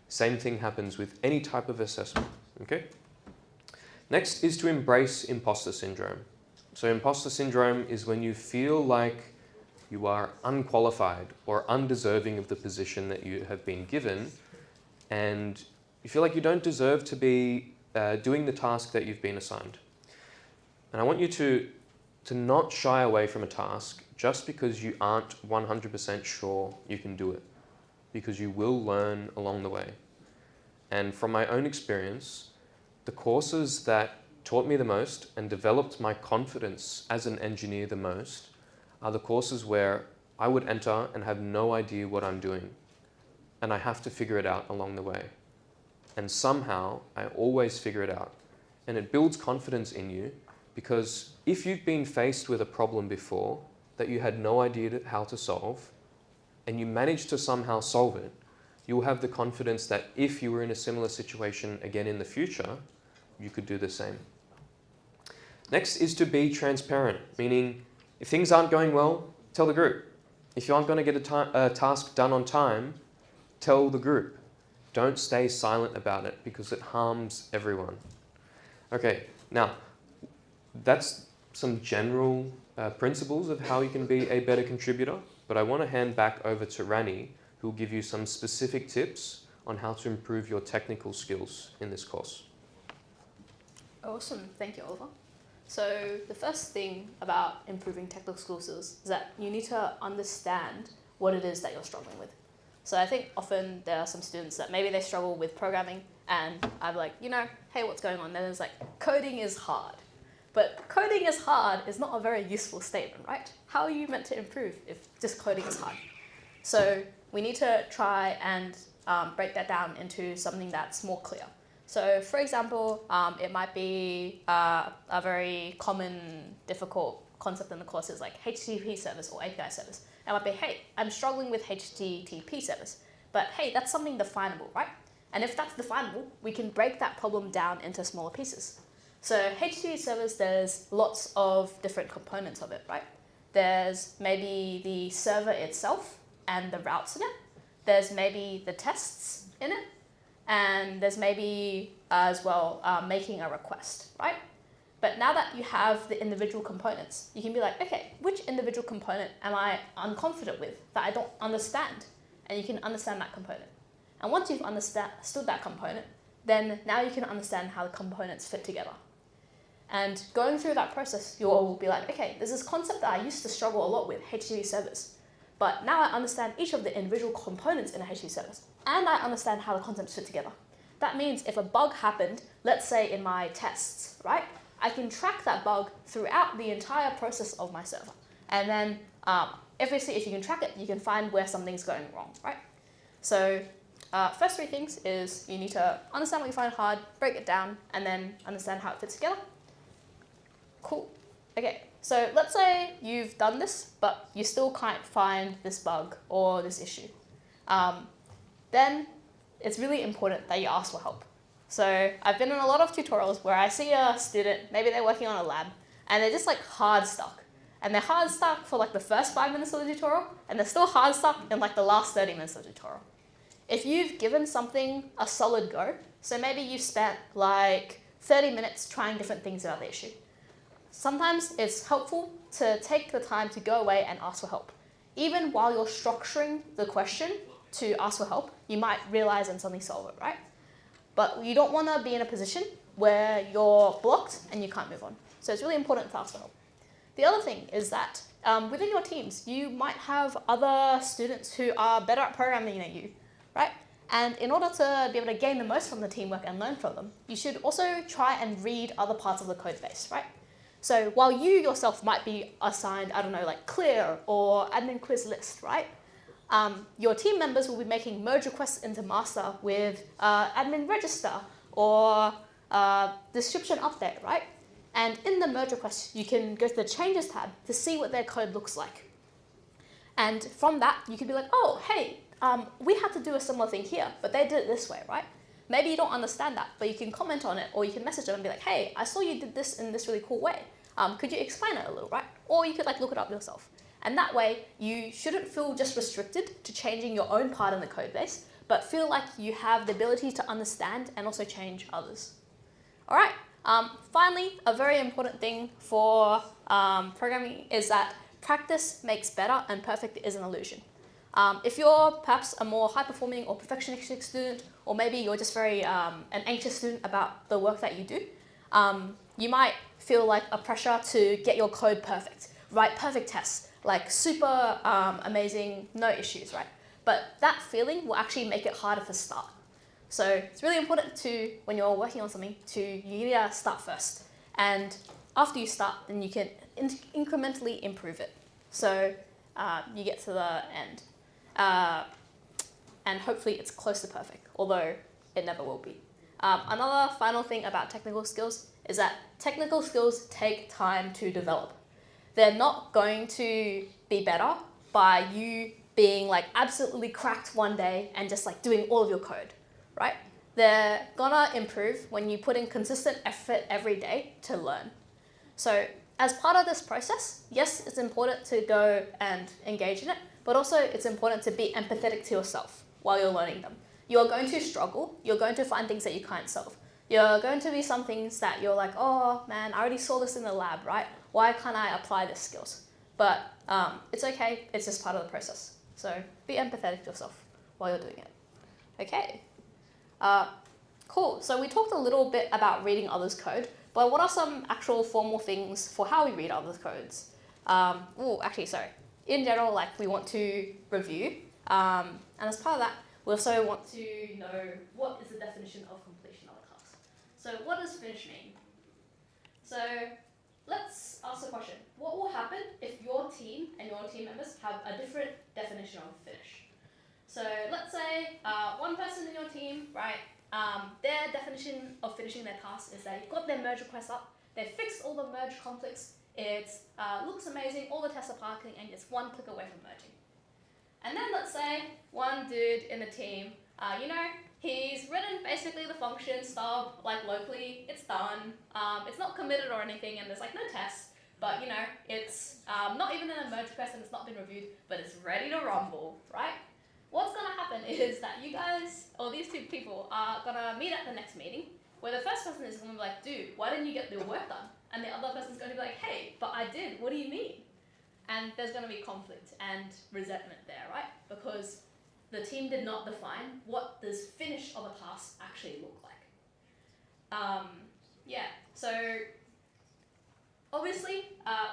Same thing happens with any type of assessment, okay? Next is to embrace imposter syndrome. So imposter syndrome is when you feel like you are unqualified or undeserving of the position that you have been given, and you feel like you don't deserve to be doing the task that you've been assigned. And I want you to not shy away from a task just because you aren't 100% sure you can do it, because you will learn along the way. And from my own experience, the courses that taught me the most and developed my confidence as an engineer the most are the courses where I would enter and have no idea what I'm doing, and I have to figure it out along the way. And somehow I always figure it out, and it builds confidence in you, because if you've been faced with a problem before that you had no idea how to solve, and you managed to somehow solve it, you will have the confidence that if you were in a similar situation again in the future, you could do the same. Next is to be transparent, meaning if things aren't going well, tell the group. If you aren't going to get a task done on time, tell the group. Don't stay silent about it because it harms everyone. Okay, now that's some general principles of how you can be a better contributor, but I want to hand back over to Rani, who will give you some specific tips on how to improve your technical skills in this course. Awesome, thank you, Oliver. So the first thing about improving technical skills is that you need to understand what it is that you're struggling with. So I think often there are some students that maybe they struggle with programming, and I'm like, hey, what's going on? Then it's like, coding is hard. But coding is hard is not a very useful statement, right? How are you meant to improve if just coding is hard? So we need to try and break that down into something that's more clear. So for example, it might be a very common, difficult concept in the course is like HTTP service or API service. It might be, hey, I'm struggling with HTTP service, but hey, that's something definable, right? And if that's definable, we can break that problem down into smaller pieces. So HTTP service, there's lots of different components of it, right? There's maybe the server itself and the routes in it. There's maybe the tests in it. And there's maybe as well making a request, right? But now that you have the individual components, you can be like, okay, which individual component am I unconfident with that I don't understand? And you can understand that component. And once you've understood that component, then now you can understand how the components fit together. And going through that process, you'll be like, okay, there's this concept that I used to struggle a lot with, HTTP servers. But now I understand each of the individual components in a HTTP service, and I understand how the concepts fit together. That means if a bug happened, let's say in my tests, right? I can track that bug throughout the entire process of my server. And then obviously if you can track it, you can find where something's going wrong, right? So first three things is you need to understand what you find hard, break it down, and then understand how it fits together. Cool. Okay, so let's say you've done this, but you still can't find this bug or this issue. Then it's really important that you ask for help. So I've been in a lot of tutorials where I see a student, maybe they're working on a lab, and they're just like hard stuck. And they're hard stuck for like the first 5 minutes of the tutorial, and they're still hard stuck in like the last 30 minutes of the tutorial. If you've given something a solid go, so maybe you've spent like 30 minutes trying different things about the issue, sometimes it's helpful to take the time to go away and ask for help. Even while you're structuring the question to ask for help, you might realize and suddenly solve it, right? But you don't want to be in a position where you're blocked and you can't move on. So it's really important to ask for help. The other thing is that within your teams, you might have other students who are better at programming than you, right? And in order to be able to gain the most from the teamwork and learn from them, you should also try and read other parts of the code base, right? So while you yourself might be assigned, I don't know, like clear or admin quiz list, right? Your team members will be making merge requests into master with admin register or description update, right? And in the merge request, you can go to the changes tab to see what their code looks like. And from that, you can be like, oh, hey, we had to do a similar thing here, but they did it this way, right? Maybe you don't understand that, but you can comment on it, or you can message them and be like, hey, I saw you did this in this really cool way. Could you explain it a little, right? Or you could like look it up yourself. And that way, you shouldn't feel just restricted to changing your own part in the code base, but feel like you have the ability to understand and also change others. All right, finally, a very important thing for programming is that practice makes better and perfect is an illusion. If you're perhaps a more high-performing or perfectionistic student, or maybe you're just very an anxious student about the work that you do, you might feel like a pressure to get your code perfect, write perfect tests, like super amazing, no issues, right? But that feeling will actually make it harder to start. So it's really important to, when you're working on something, you need to start first. And after you start, then you can incrementally improve it. So you get to the end. And hopefully it's close to perfect, although it never will be. Another final thing about technical skills is that technical skills take time to develop. They're not going to be better by you being like absolutely cracked one day and just like doing all of your code, right? They're gonna improve when you put in consistent effort every day to learn. So as part of this process, yes, it's important to go and engage in it, but also it's important to be empathetic to yourself while you're learning them. You're going to struggle, you're going to find things that you can't solve. You're going to be some things that you're like, oh man, I already saw this in the lab, right? Why can't I apply these skills? But it's okay, it's just part of the process. So be empathetic to yourself while you're doing it. Okay, cool. So we talked a little bit about reading others' code, but what are some actual formal things for how we read others' codes? In general, like we want to review, and as part of that, we also want to know what is the definition of completion of a task. So what does finish mean? So let's ask the question, what will happen if your team and your team members have a different definition of finish? So let's say one person in your team, right, their definition of finishing their task is that you've got their merge request up, they've fixed all the merge conflicts, it looks amazing, all the tests are parking, and it's one click away from merging. And then let's say one dude in the team, he's written basically the function stub like locally, it's done, it's not committed or anything, and there's like no tests, but you know, it's not even in a merge request and it's not been reviewed, but it's ready to rumble, right? What's gonna happen is that you guys, or these two people, are gonna meet at the next meeting, where the first person is gonna be like, dude, why didn't you get your work done? And the other person's gonna be like, hey, but I did, what do you mean? And there's gonna be conflict and resentment there, right? Because the team did not define what this finish of a task actually looked like. Yeah, so obviously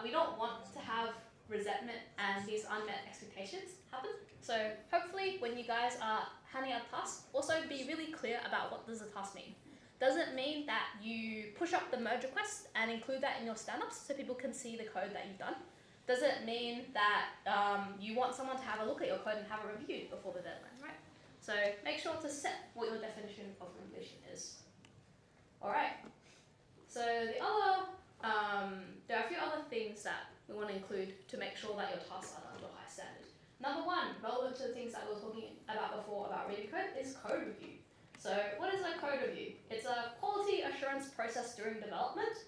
we don't want to have resentment and these unmet expectations happen. So hopefully when you guys are handing out tasks, also be really clear about what does the task mean. Does it mean that you push up the merge request and include that in your stand-ups so people can see the code that you've done? Does it mean that you want someone to have a look at your code and have a review before the deadline, right? So make sure to set what your definition of completion is. All right. So the other, there are a few other things that we want to include to make sure that your tasks are done to a high standard. Number one, relevant to the things that we were talking about before about reading code, is code review. So what is a code review? It's a quality assurance process during development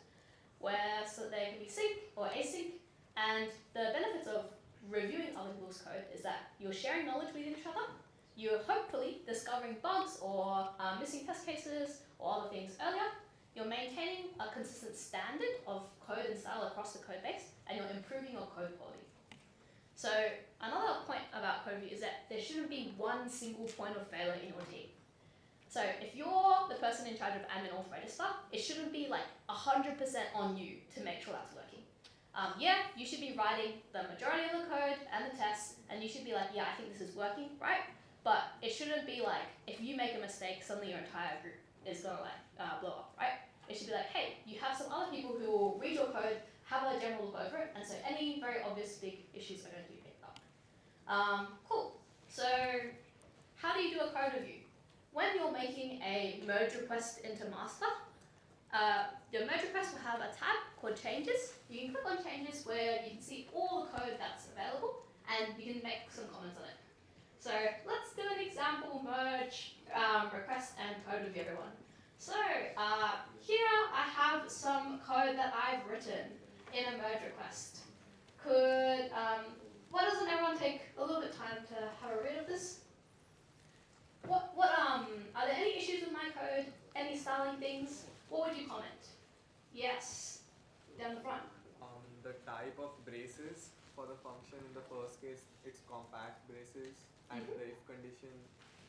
where there can be sync or async, and the benefits of reviewing other people's code is that you're sharing knowledge with each other, you're hopefully discovering bugs or missing test cases or other things earlier, you're maintaining a consistent standard of code and style across the code base, and you're improving your code quality. So another point about code review is that there shouldn't be one single point of failure in your team. So if you're the person in charge of admin auth register, it shouldn't be like 100% on you to make sure that's working. Yeah, you should be writing the majority of the code and the tests, and you should be like, yeah, I think this is working, right? But it shouldn't be like, if you make a mistake, suddenly your entire group is gonna like blow up, right? It should be like, hey, you have some other people who will read your code, have a general look over it, and so any very obvious big issues are going to be picked up. Cool. So how do you do a code review? When you're making a merge request into master, your merge request will have a tab called changes. You can click on changes where you can see all the code that's available and you can make some comments on it. So let's do an example merge request and code review, everyone. So here I have some code that I've written in a merge request. Why doesn't everyone take a little bit of time to have a read of this? Are there any issues with my code? Any styling things? What would you comment? Yes, down the front. The type of braces for the function in the first case, it's compact braces, and the if condition,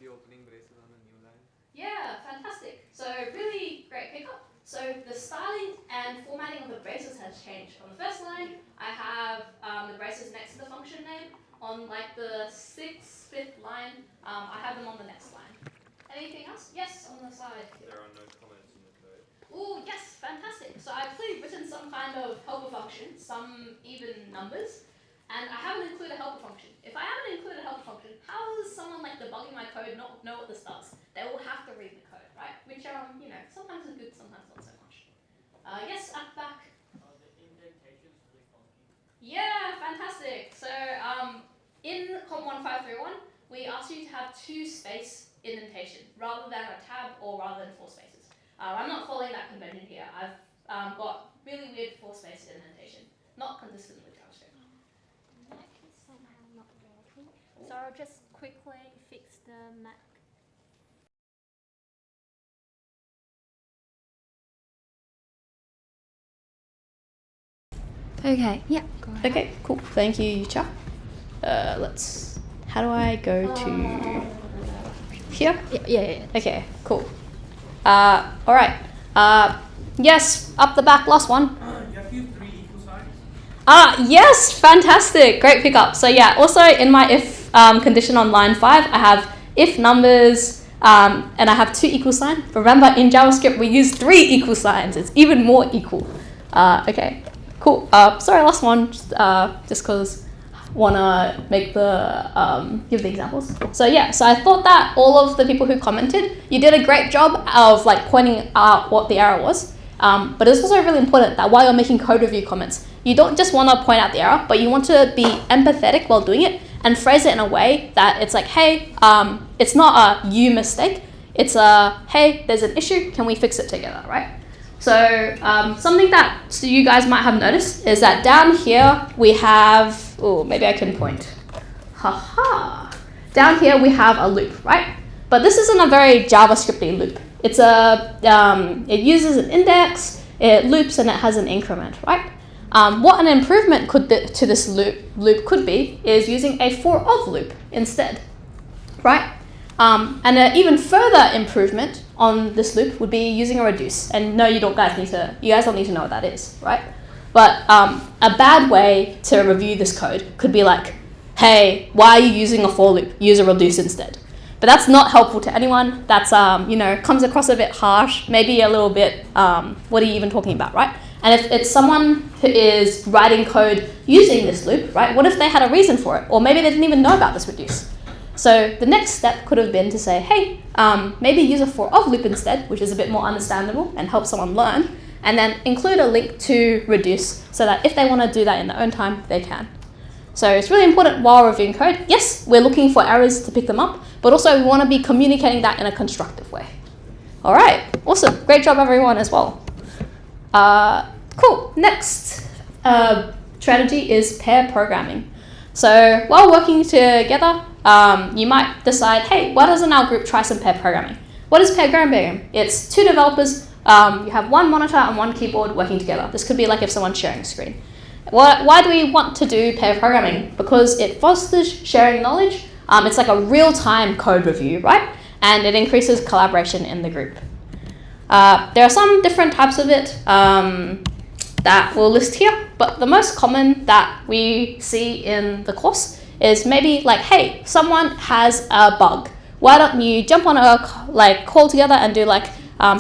the opening braces on the new line. Yeah, fantastic. So really great pickup. So the styling and formatting of the braces has changed. On the first line, I have the braces next to the function name. On like the 5th line, I have them on the next line. Anything else? Yes, on the side. There are no comments in the code. Oh, yes, fantastic. So I've clearly written some kind of helper function, some even numbers, and I haven't included a helper function. If I haven't included a helper function, how does someone like debugging my code not know what this does? They will have to read the code, right? Which, you know, sometimes is good, sometimes not so much. Yes, at the back. The indentation's really funky. Yeah, fantastic. So in COMP1531, we ask you to have 2 space indentation rather than a tab or rather than 4 spaces. I'm not following that convention here. I've got really weird 4 space indentation, not consistent with JavaScript. Mac is somehow not working, so I'll just quickly fix the Mac. Okay, yeah, go ahead. Okay, cool. Thank you, Yucha. How do I go to here? Yeah. Okay, cool. All right. Yes, up the back, last one. You have 3 equal signs? Yes, fantastic. Great pickup. So yeah, also in my if condition on line 5, I have if numbers, and I have 2 equal sign. Remember, in JavaScript, we use 3 equal signs. It's even more equal. Okay, cool. Sorry, last one, just because want to make the give the examples. So yeah, so I thought that all of the people who commented, you did a great job of like pointing out what the error was. But it's also really important that while you're making code review comments, you don't just want to point out the error, but you want to be empathetic while doing it and phrase it in a way that it's like, hey, it's not a you mistake. It's a, hey, there's an issue. Can we fix it together, right? So something that you guys might have noticed is that down here we have, oh, maybe I can point. Haha. Down here we have a loop, right? But this isn't a very JavaScript-y loop. It's it uses an index, it loops, and it has an increment, right? What an improvement to this loop could be is using a for of loop instead, right? And an even further improvement on this loop would be using a reduce. And no, you guys don't need to know what that is, right? But a bad way to review this code could be like, hey, why are you using a for loop? Use a reduce instead. But that's not helpful to anyone. That's comes across a bit harsh, maybe a little bit, what are you even talking about, right? And if it's someone who is writing code using this loop, right, what if they had a reason for it? Or maybe they didn't even know about this reduce. So the next step could have been to say, hey, maybe use a for of loop instead, which is a bit more understandable and help someone learn, and then include a link to reduce so that if they want to do that in their own time, they can. So it's really important while reviewing code. Yes, we're looking for errors to pick them up, but also we want to be communicating that in a constructive way. All right, awesome. Great job, everyone, as well. Cool. Next strategy is pair programming. So while working together, you might decide, hey, why doesn't our group try some pair programming? What is pair programming? It's two developers, you have one monitor and one keyboard working together. This could be like if someone's sharing a screen. Why do we want to do pair programming? Because it fosters sharing knowledge. It's like a real-time code review, right? And it increases collaboration in the group. There are some different types of it that we'll list here, but the most common that we see in the course is maybe like, hey, someone has a bug. Why don't you jump on a call together and do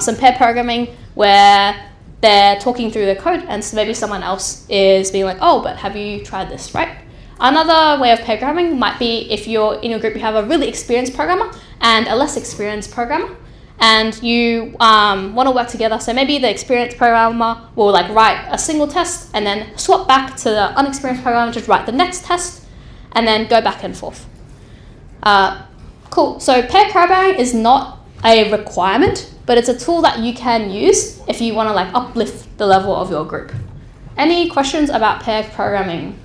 some pair programming where they're talking through the code and so maybe someone else is being like, oh, but have you tried this, right? Another way of pair programming might be if you're in your group, you have a really experienced programmer and a less experienced programmer, and you want to work together. So maybe the experienced programmer will write a single test and then swap back to the unexperienced programmer to write the next test and then go back and forth. Cool. So pair programming is not a requirement, but it's a tool that you can use if you want to uplift the level of your group. Any questions about pair programming?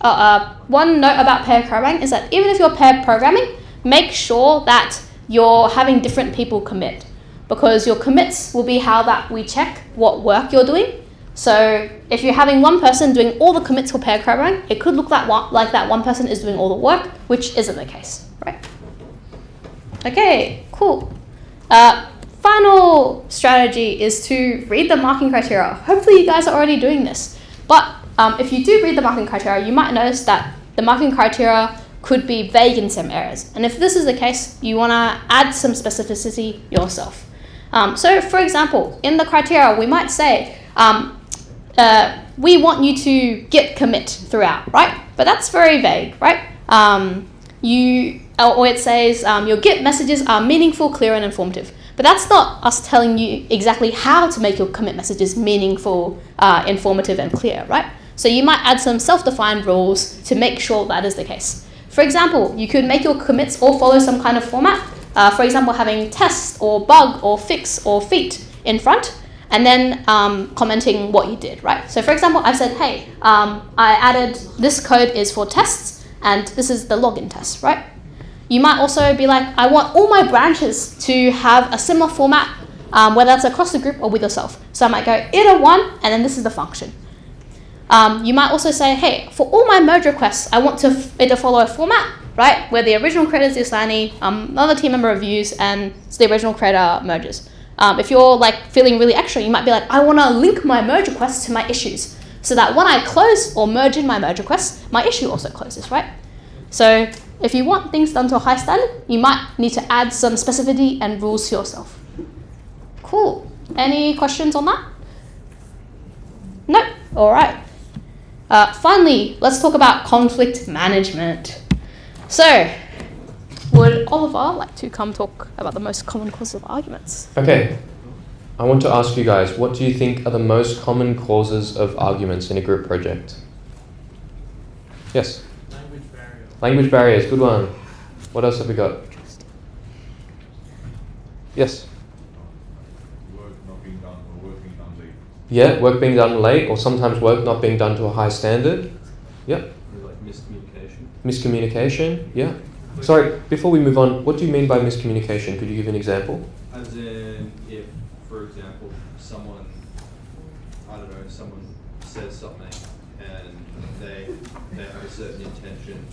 One note about pair programming is that even if you're pair programming, make sure that you're having different people commit, because your commits will be how that we check what work you're doing. So if you're having one person doing all the commits for pair programming, it could look like that one person is doing all the work, which isn't the case, right? Okay, cool. Final strategy is to read the marking criteria. Hopefully you guys are already doing this, but if you do read the marking criteria, you might notice that the marking criteria could be vague in some areas. And if this is the case, you want to add some specificity yourself. So for example, in the criteria, we might say, we want you to git commit throughout, right? But that's very vague, right? Or it says your git messages are meaningful, clear, and informative. But that's not us telling you exactly how to make your commit messages meaningful, informative, and clear, right? So you might add some self-defined rules to make sure that is the case. For example, you could make your commits all follow some kind of format. For example, having test or bug or fix or feat in front, and then commenting what you did, right? So for example, I've said, hey, I added this code is for tests, and this is the login test, right? You might also be like, I want all my branches to have a similar format, whether that's across the group or with yourself. So I might go iter1, and then this is the function. You might also say, hey, for all my merge requests, I want it to follow a format, right? Where the original creator is the assignee, another team member reviews, and the original creator merges. If you're feeling really extra, you might be like, I want to link my merge requests to my issues so that when I close or merge in my merge requests, my issue also closes, right? So if you want things done to a high standard, you might need to add some specificity and rules to yourself. Cool. Any questions on that? No? All right. Finally, let's talk about conflict management. So, would Oliver like to come talk about the most common causes of arguments? Okay. I want to ask you guys, what do you think are the most common causes of arguments in a group project? Yes? Language barriers. Language barriers, good one. What else have we got? Yes? Work not being done Yeah, work being done late, or sometimes work not being done to a high standard. Yeah. Like miscommunication. Miscommunication. Yeah. Sorry, before we move on, what do you mean by miscommunication? Could you give an example? As in, if, for example, someone, I don't know, someone says something and they have a certain intention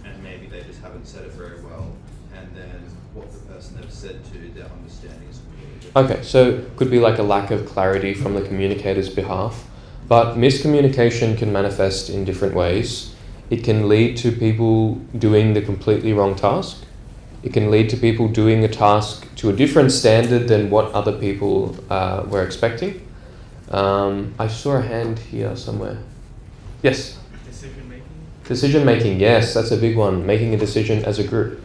and maybe they just haven't said it very well, and then what the person they've said to, their understanding is completely different. Okay, so could be like a lack of clarity from the communicator's behalf, but miscommunication can manifest in different ways. It can lead to people doing the completely wrong task. It can lead to people doing a task to a different standard than what other people were expecting. I saw a hand here somewhere. Yes? Decision making? Decision making, yes, that's a big one. Making a decision as a group.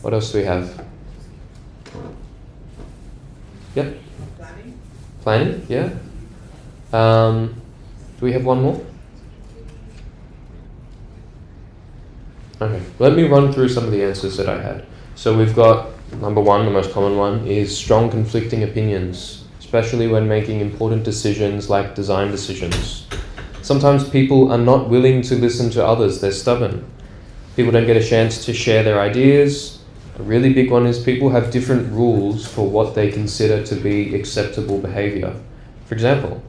What else do we have? Yep. Planning, yeah. Do we have one more? Okay, let me run through some of the answers that I had. So we've got, number one, the most common one, is strong conflicting opinions, especially when making important decisions like design decisions. Sometimes people are not willing to listen to others, they're stubborn. People don't get a chance to share their ideas. A really big one is people have different rules for what they consider to be acceptable behavior. For example,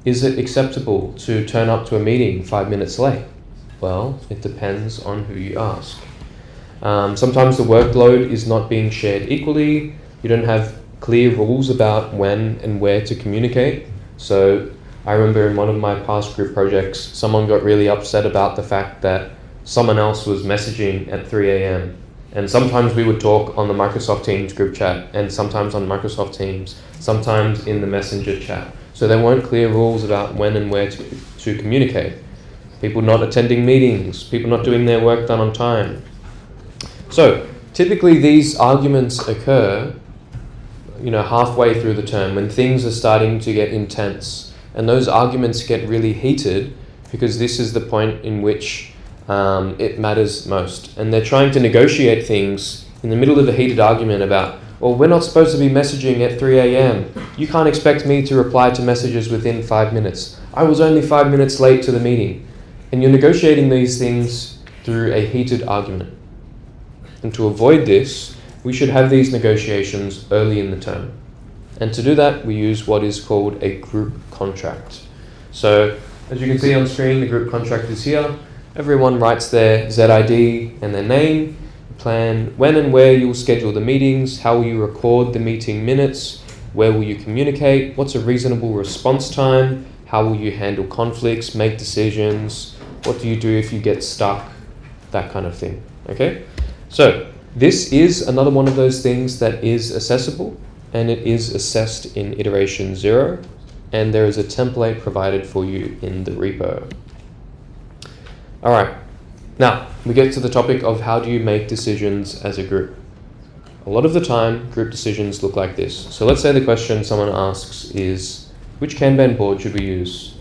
is it acceptable to turn up to a meeting 5 minutes late? Well, it depends on who you ask. Sometimes the workload is not being shared equally. You don't have clear rules about when and where to communicate. So I remember in one of my past group projects, someone got really upset about the fact that someone else was messaging at 3 a.m. And sometimes we would talk on the Microsoft Teams group chat, and sometimes on Microsoft Teams, sometimes in the Messenger chat. So there weren't clear rules about when and where to communicate. People not attending meetings, people not doing their work done on time. So typically these arguments occur, halfway through the term when things are starting to get intense, and those arguments get really heated because this is the point in which it matters most. And they're trying to negotiate things in the middle of a heated argument about, well, we're not supposed to be messaging at 3 a.m. You can't expect me to reply to messages within 5 minutes. I was only 5 minutes late to the meeting. And you're negotiating these things through a heated argument. And to avoid this, we should have these negotiations early in the term. And to do that, we use what is called a group contract. So, as you can see on screen, the group contract is here. Everyone writes their ZID and their name, plan when and where you will schedule the meetings, how will you record the meeting minutes, where will you communicate, what's a reasonable response time, how will you handle conflicts, make decisions, what do you do if you get stuck, that kind of thing, okay? So this is another one of those things that is accessible, and it is assessed in iteration 0, and there is a template provided for you in the repo. All right, now we get to the topic of how do you make decisions as a group. A lot of the time, group decisions look like this. So let's say the question someone asks is, which Kanban board should we use?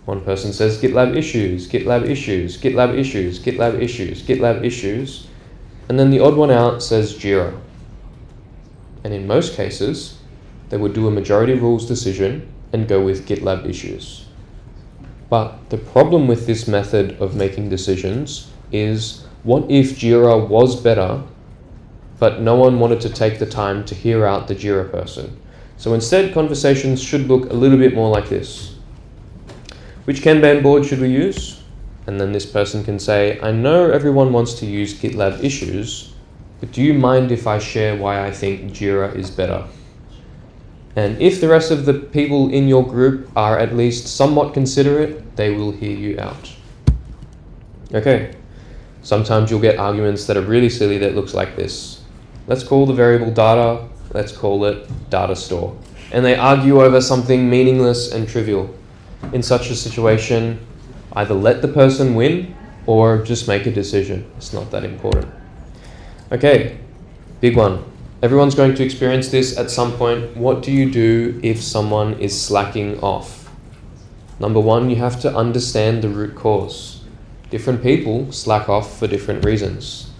One person says GitLab issues, GitLab issues, GitLab issues, GitLab issues, GitLab issues, and then the odd one out says Jira. And in most cases, they would do a majority rules decision and go with GitLab issues. But the problem with this method of making decisions is, what if Jira was better, but no one wanted to take the time to hear out the Jira person? So instead, conversations should look a little bit more like this. Which Kanban board should we use? And then this person can say, I know everyone wants to use GitLab issues, but do you mind if I share why I think Jira is better? And if the rest of the people in your group are at least somewhat considerate, they will hear you out. Okay, sometimes you'll get arguments that are really silly that looks like this. Let's call the variable data, let's call it data store. And they argue over something meaningless and trivial. In such a situation, either let the person win or just make a decision. It's not that important. Okay, big one. Everyone's going to experience this at some point. What do you do if someone is slacking off? Number one, you have to understand the root cause. Different people slack off for different reasons.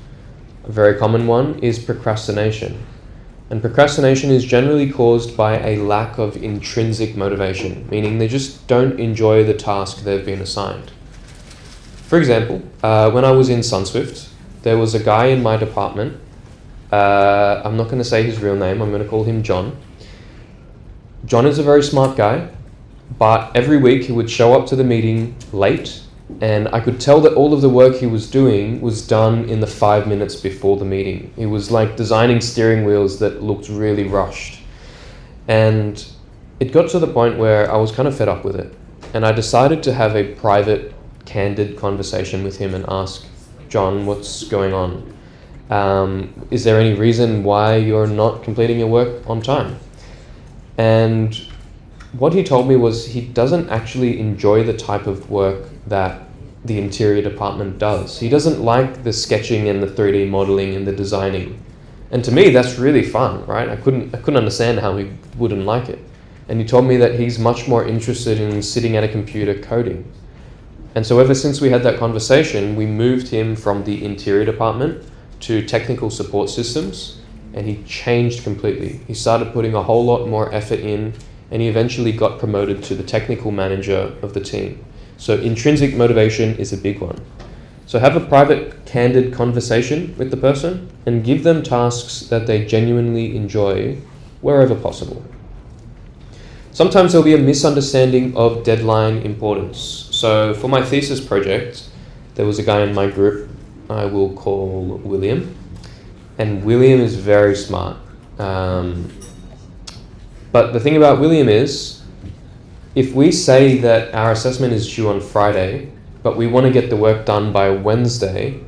A very common one is procrastination. And procrastination is generally caused by a lack of intrinsic motivation, meaning they just don't enjoy the task they've been assigned. For example, when I was in Sunswift, there was a guy in my department. I'm not going to say his real name, I'm going to call him John. John is a very smart guy, but every week he would show up to the meeting late, and I could tell that all of the work he was doing was done in the 5 minutes before the meeting. He was like designing steering wheels that looked really rushed. And it got to the point where I was kind of fed up with it. And I decided to have a private, candid conversation with him and ask, John, what's going on? Is there any reason why you're not completing your work on time? And what he told me was he doesn't actually enjoy the type of work that the interior department does. He doesn't like the sketching and the 3D modeling and the designing. And to me, that's really fun, right? I couldn't understand how he wouldn't like it. And he told me that he's much more interested in sitting at a computer coding. And so ever since we had that conversation, we moved him from the interior department to technical support systems, and he changed completely. He started putting a whole lot more effort in, and he eventually got promoted to the technical manager of the team. So intrinsic motivation is a big one. So have a private, candid conversation with the person and give them tasks that they genuinely enjoy wherever possible. Sometimes there'll be a misunderstanding of deadline importance. So for my thesis project, there was a guy in my group I will call William. And William is very smart. But the thing about William is, if we say that our assessment is due on Friday, but we want to get the work done by Wednesday,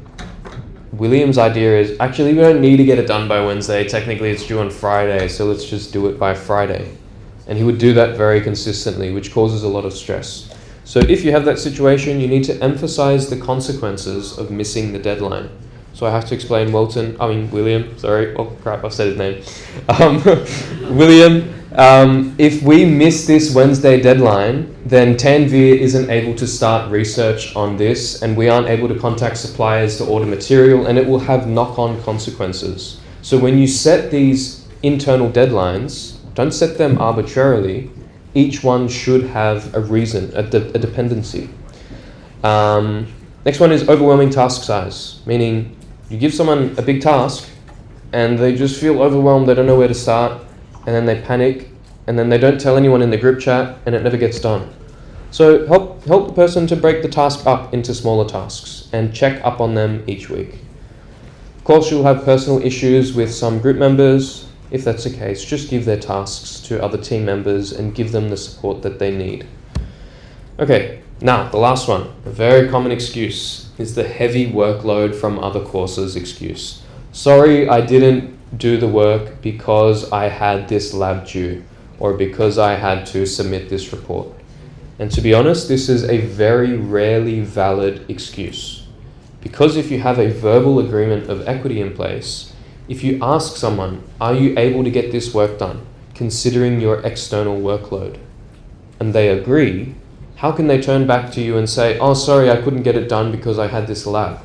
William's idea is, actually, we don't need to get it done by Wednesday. Technically, it's due on Friday, so let's just do it by Friday. And he would do that very consistently, which causes a lot of stress. So if you have that situation, you need to emphasize the consequences of missing the deadline. So I have to explain William, sorry, oh crap, I've said his name. William, if we miss this Wednesday deadline, then Tanveer isn't able to start research on this, and we aren't able to contact suppliers to order material, and it will have knock-on consequences. So when you set these internal deadlines, don't set them arbitrarily. Each one should have a reason, a dependency. Next one is overwhelming task size, meaning you give someone a big task and they just feel overwhelmed, they don't know where to start, and then they panic, and then they don't tell anyone in the group chat, and it never gets done. So help the person to break the task up into smaller tasks and check up on them each week. Of course, you'll have personal issues with some group members. If that's the case, just give their tasks to other team members and give them the support that they need. Okay, now the last one, a very common excuse, is the heavy workload from other courses excuse. Sorry, I didn't do the work because I had this lab due, or because I had to submit this report. And to be honest, this is a very rarely valid excuse. Because if you have a verbal agreement of equity in place, if you ask someone, are you able to get this work done, considering your external workload, and they agree, how can they turn back to you and say, oh, sorry, I couldn't get it done because I had this lab?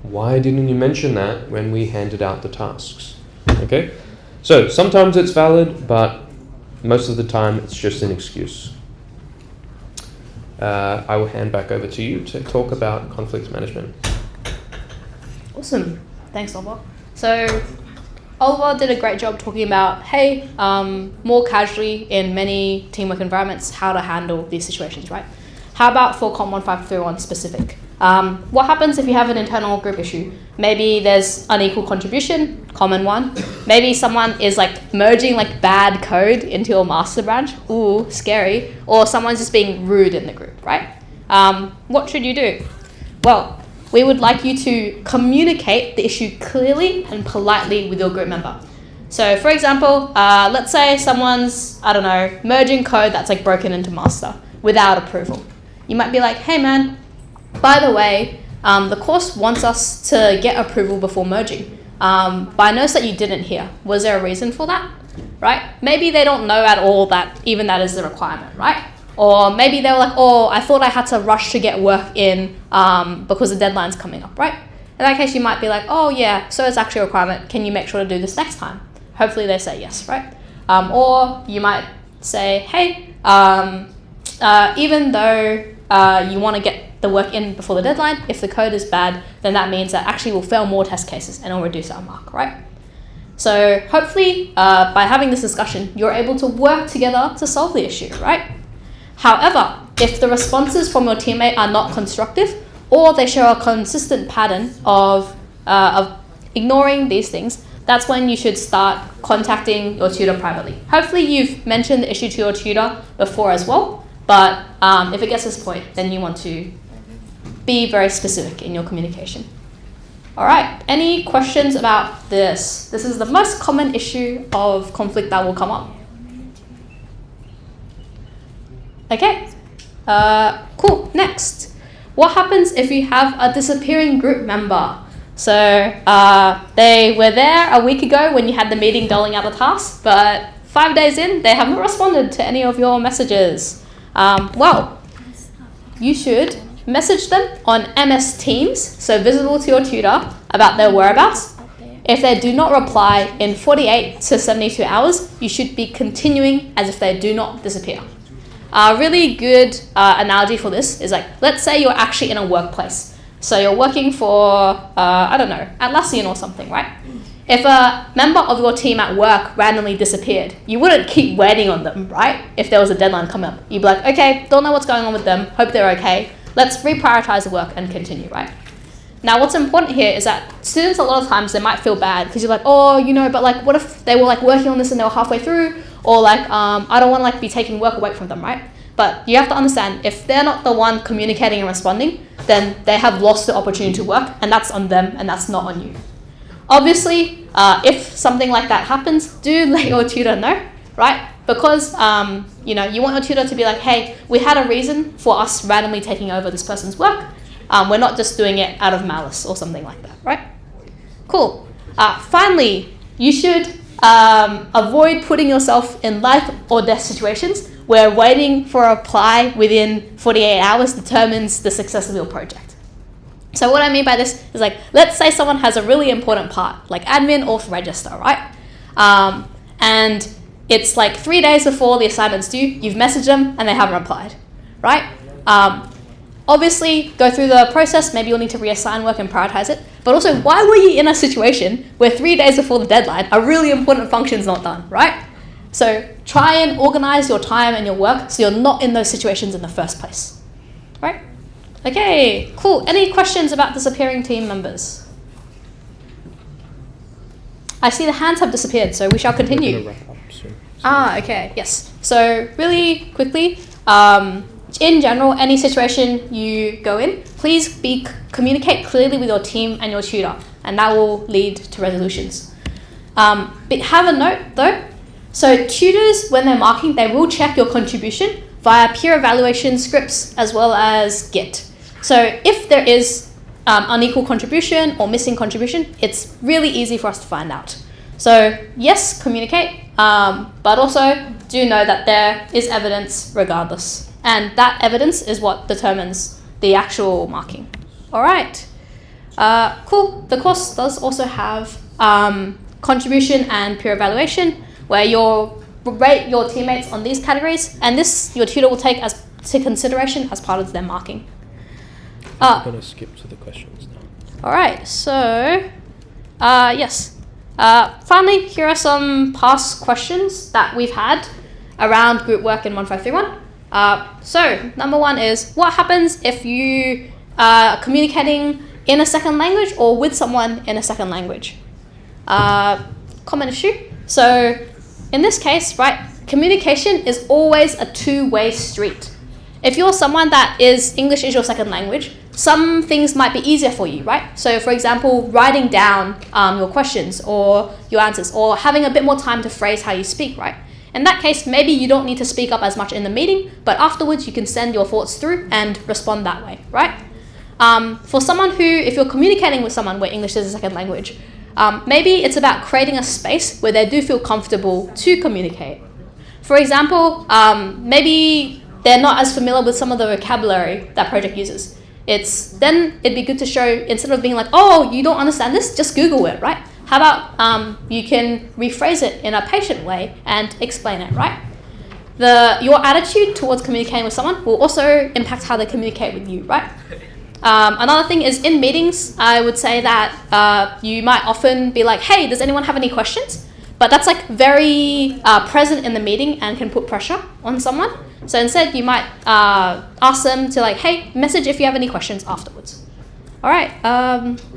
Why didn't you mention that when we handed out the tasks? Okay, so sometimes it's valid, but most of the time it's just an excuse. I will hand back over to you to talk about conflict management. Awesome. Thanks, Oliver. So Oliver did a great job talking about, hey, more casually in many teamwork environments, how to handle these situations, right? How about for COMP1531 specific? What happens if you have an internal group issue? Maybe there's unequal contribution, common one. Maybe someone is like merging like bad code into your master branch. Ooh, scary. Or someone's just being rude in the group, right? What should you do? Well, we would like you to communicate the issue clearly and politely with your group member. So for example, let's say someone's, merging code that's like broken into master without approval. You might be like, hey man, by the way, the course wants us to get approval before merging. But I noticed that you didn't hear. Was there a reason for that, right? Maybe they don't know at all that even that is the requirement, right? Or maybe they were like, oh, I thought I had to rush to get work in because the deadline's coming up, right? In that case, you might be like, oh yeah, so it's actually a requirement. Can you make sure to do this next time? hopefully they say yes, right? Or you might say, hey, even though you want to get the work in before the deadline, if the code is bad, then that means that actually we'll fail more test cases and it'll reduce our mark, right? So hopefully by having this discussion, you're able to work together to solve the issue, right? However, if the responses from your teammate are not constructive, or they show a consistent pattern of ignoring these things, that's when you should start contacting your tutor privately. Hopefully you've mentioned the issue to your tutor before as well, but if it gets to this point, then you want to be very specific in your communication. All right, any questions about this? This is the most common issue of conflict that will come up. Okay, cool, next. What happens if you have a disappearing group member? So they were there a week ago when you had the meeting doling out the tasks, but 5 days in, they have not responded to any of your messages. Well, you should message them on MS Teams, so visible to your tutor, about their whereabouts. If they do not reply in 48 to 72 hours, you should be continuing as if they do not disappear. A really good analogy for this is like, let's say you're actually in a workplace. So you're working for, I don't know, Atlassian or something, right? If a member of your team at work randomly disappeared, you wouldn't keep waiting on them, right? If there was a deadline coming up, you'd be like, okay, don't know what's going on with them, hope they're okay. Let's reprioritize the work and continue, right? Now, what's important here is that students, a lot of times, they might feel bad because you're like, oh, you know, but like, what if they were like working on this and they were halfway through? Or like, I don't want to like be taking work away from them, right? But you have to understand, if they're not the one communicating and responding, then they have lost the opportunity to work, and that's on them and that's not on you. Obviously, if something like that happens, do let your tutor know, right? Because you know, you want your tutor to be like, hey, we had a reason for us randomly taking over this person's work. We're not just doing it out of malice or something like that, right? Cool. Finally, you should avoid putting yourself in life or death situations where waiting for a reply within 48 hours determines the success of your project. So what I mean by this is like, let's say someone has a really important part, like admin auth register, right? And it's like 3 days before the assignment's due, you've messaged them and they haven't replied, right? Obviously, go through the process, maybe you'll need to reassign work and prioritize it, but also, why were you in a situation where 3 days before the deadline, a really important function's not done, right? So try and organize your time and your work so you're not in those situations in the first place, right? Okay, cool. Any questions about disappearing team members? I see the hands have disappeared, so we shall continue. We're gonna wrap up soon. Okay, yes. So really quickly, in general, any situation you go in, please communicate clearly with your team and your tutor, and that will lead to resolutions. But have a note though. So tutors, when they're marking, they will check your contribution via peer evaluation scripts as well as Git. So if there is unequal contribution or missing contribution, it's really easy for us to find out. So yes, communicate, but also do know that there is evidence regardless. And that evidence is what determines the actual marking. All right, cool. The course does also have contribution and peer evaluation, where you'll rate your teammates on these categories, and this your tutor will take as to consideration as part of their marking. I'm going to skip to the questions now. All right, so yes. Finally, here are some past questions that we've had around group work in 1531. So number one is, what happens if you are communicating in a second language or with someone in a second language? Common issue. So in this case, right, communication is always a two-way street. If you're someone that is English is your second language, some things might be easier for you, right? So for example, writing down your questions or your answers, or having a bit more time to phrase how you speak, right? In that case, maybe you don't need to speak up as much in the meeting, but afterwards you can send your thoughts through and respond that way, right? For someone who, if you're communicating with someone where English is a second language, maybe it's about creating a space where they do feel comfortable to communicate. For example, maybe they're not as familiar with some of the vocabulary that project uses. Then it'd be good to show, instead of being like, oh, you don't understand this, just Google it, right? How about you can rephrase it in a patient way and explain it, right? Your attitude towards communicating with someone will also impact how they communicate with you, right? Another thing is in meetings, I would say that you might often be like, hey, does anyone have any questions? But that's like very present in the meeting and can put pressure on someone. So instead, you might ask them to like, hey, message if you have any questions afterwards. All right,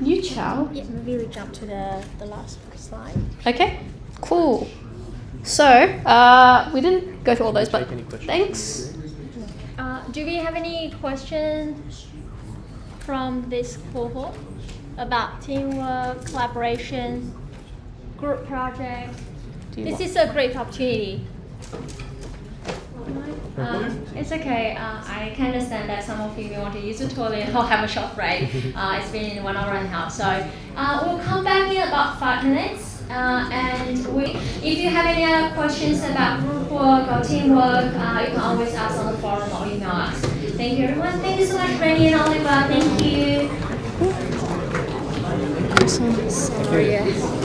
Yu Chao. Yeah, maybe we jump to the last slide. Okay, cool. So we didn't go through all those, but thanks. Do we have any questions from this cohort about teamwork, collaboration, group project? This is a great opportunity. It's okay. I can understand that some of you may want to use the toilet or have a short break. It's been 1 hour and a half, so we'll come back in about 5 minutes. And if you have any other questions about group work or teamwork, you can always ask on the forum or email us. Thank you, everyone. Thank you so much, Rennie and Oliver. Thank you.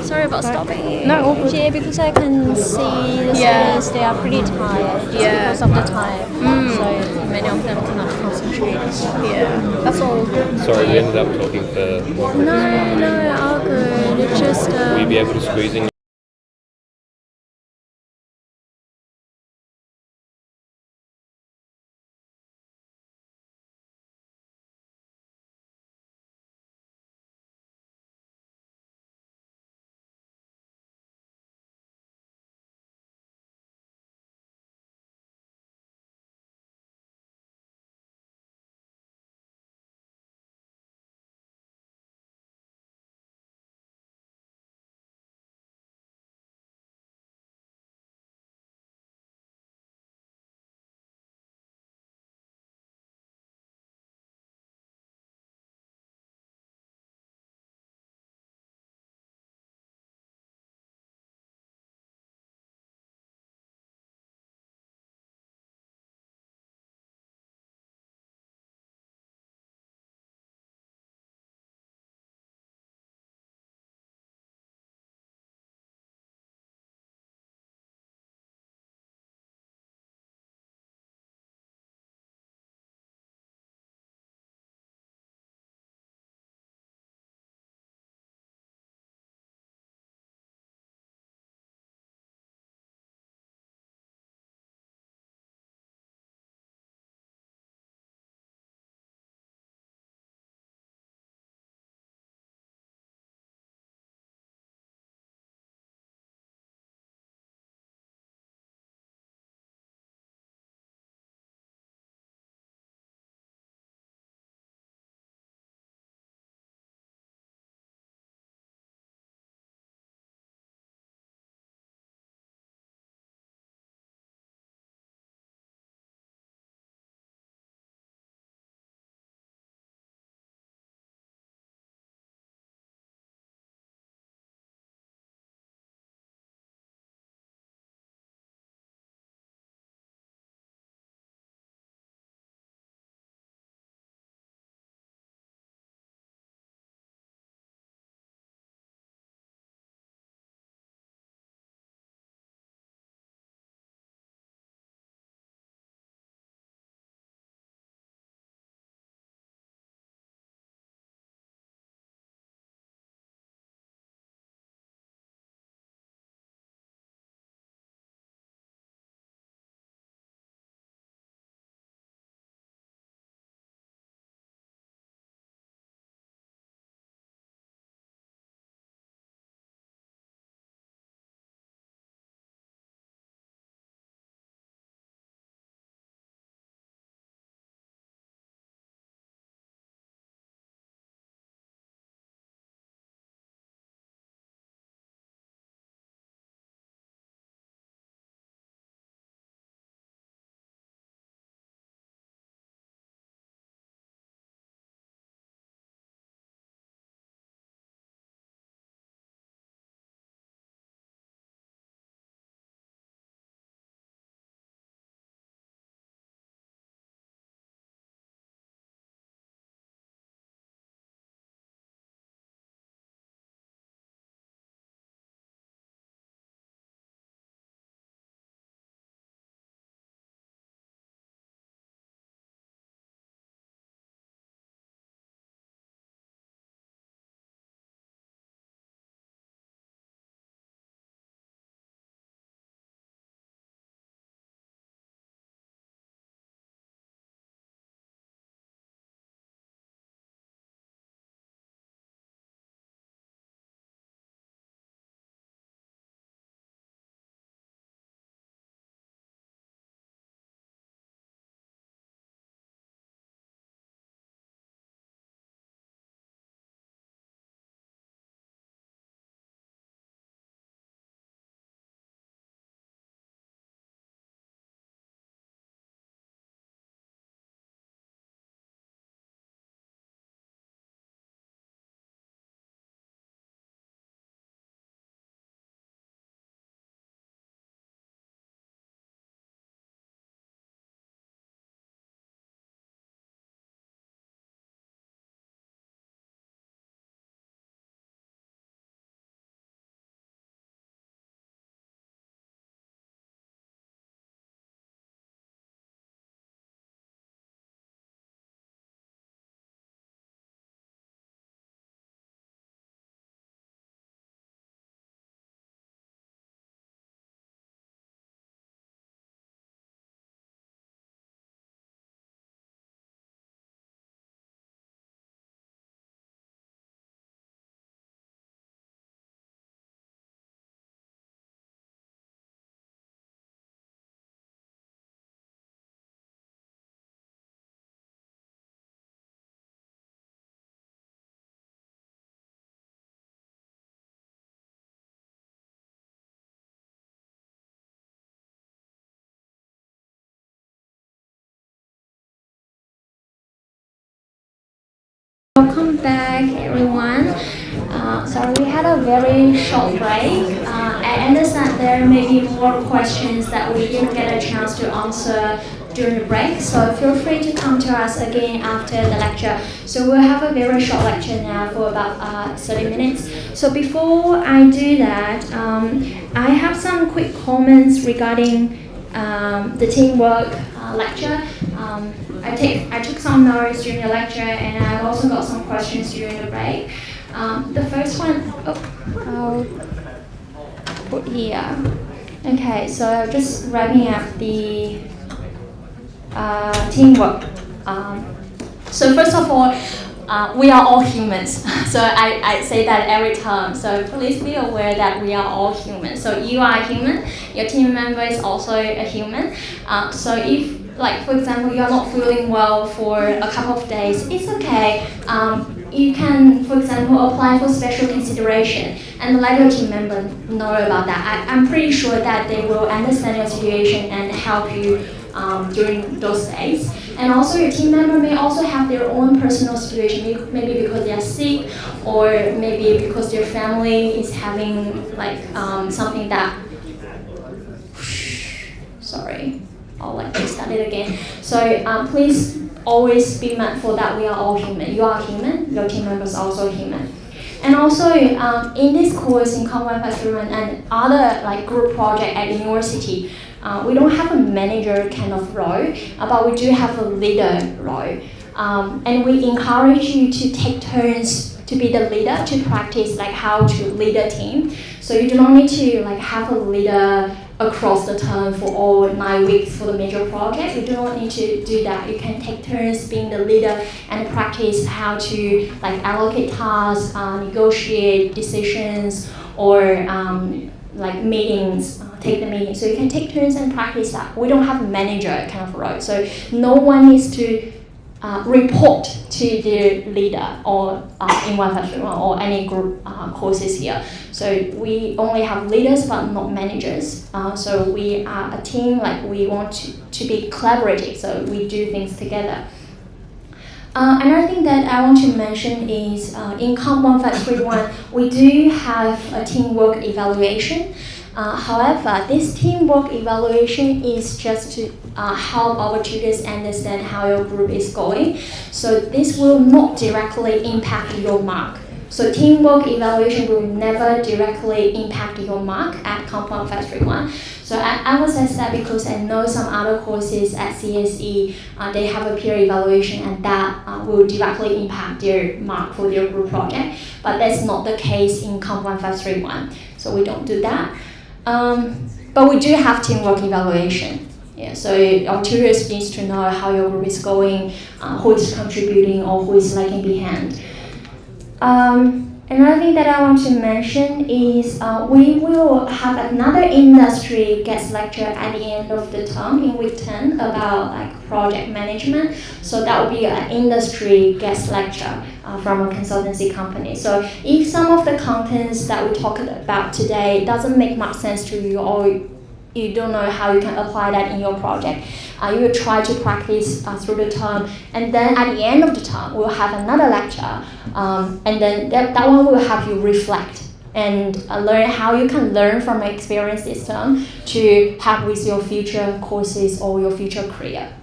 Sorry about stopping. No, all good. Yeah, because I can see the students, they are pretty tired because of the time. So many of them cannot concentrate. Yeah, that's all. Sorry, we ended up talking for. No, all good. It's just. Will you be able to squeeze in Welcome back, everyone. Sorry, we had a very short break. I understand there may be more questions that we didn't get a chance to answer during the break, so feel free to come to us again after the lecture. So we'll have a very short lecture now for about 30 minutes. So before I do that, I have some quick comments regarding the teamwork lecture. I took some notes during the lecture, and I also got some questions during the break. The first one, I'll put here. Okay, so just wrapping up the teamwork. So first of all, we are all humans. So I say that every time. So please be aware that we are all humans. So you are a human, your team member is also a human. So if, like for example, you are not feeling well for a couple of days, it's okay. You can, for example, apply for special consideration and let your team member know about that. I'm pretty sure that they will understand your situation and help you during those days. And also your team member may also have their own personal situation, maybe because they are sick, or maybe because their family is having like something that, sorry, I'll like restart it again. So please always be mindful that we are all human. You are human, your team members are also human. And also in this course in COMP1531 and other like group project at university, we don't have a manager kind of role, but we do have a leader role. And we encourage you to take turns to be the leader, to practice like how to lead a team. So you do not need to like have a leader across the term for all 9 weeks for the major project. You do not need to do that. You can take turns being the leader and practice how to like allocate tasks, negotiate decisions, or like meetings, take the meeting. So you can take turns and practice that. We don't have a manager kind of role. So no one needs to report to the leader or in Week2 or any group courses here. So we only have leaders but not managers. So we are a team, like we want to be collaborative, so we do things together. Another thing that I want to mention is in COMP1531, we do have a teamwork evaluation. However, this teamwork evaluation is just to help our tutors understand how your group is going. So this will not directly impact your mark. So teamwork evaluation will never directly impact your mark at COMP1531. So I was asked that because I know some other courses at CSE, they have a peer evaluation and that will directly impact their mark for their group project. But that's not the case in COMP1531. So we don't do that. But we do have teamwork evaluation. Yeah, so our tutors need to know how your group is going, who is contributing or who is lagging behind. Another thing that I want to mention is we will have another industry guest lecture at the end of the term in week 10 about like project management. So that will be an industry guest lecture from a consultancy company. So if some of the contents that we talked about today doesn't make much sense to you, or you don't know how you can apply that in your project, you will try to practice through the term, and then at the end of the term we'll have another lecture, and then that one will help you reflect and learn how you can learn from your experience this term to help with your future courses or your future career.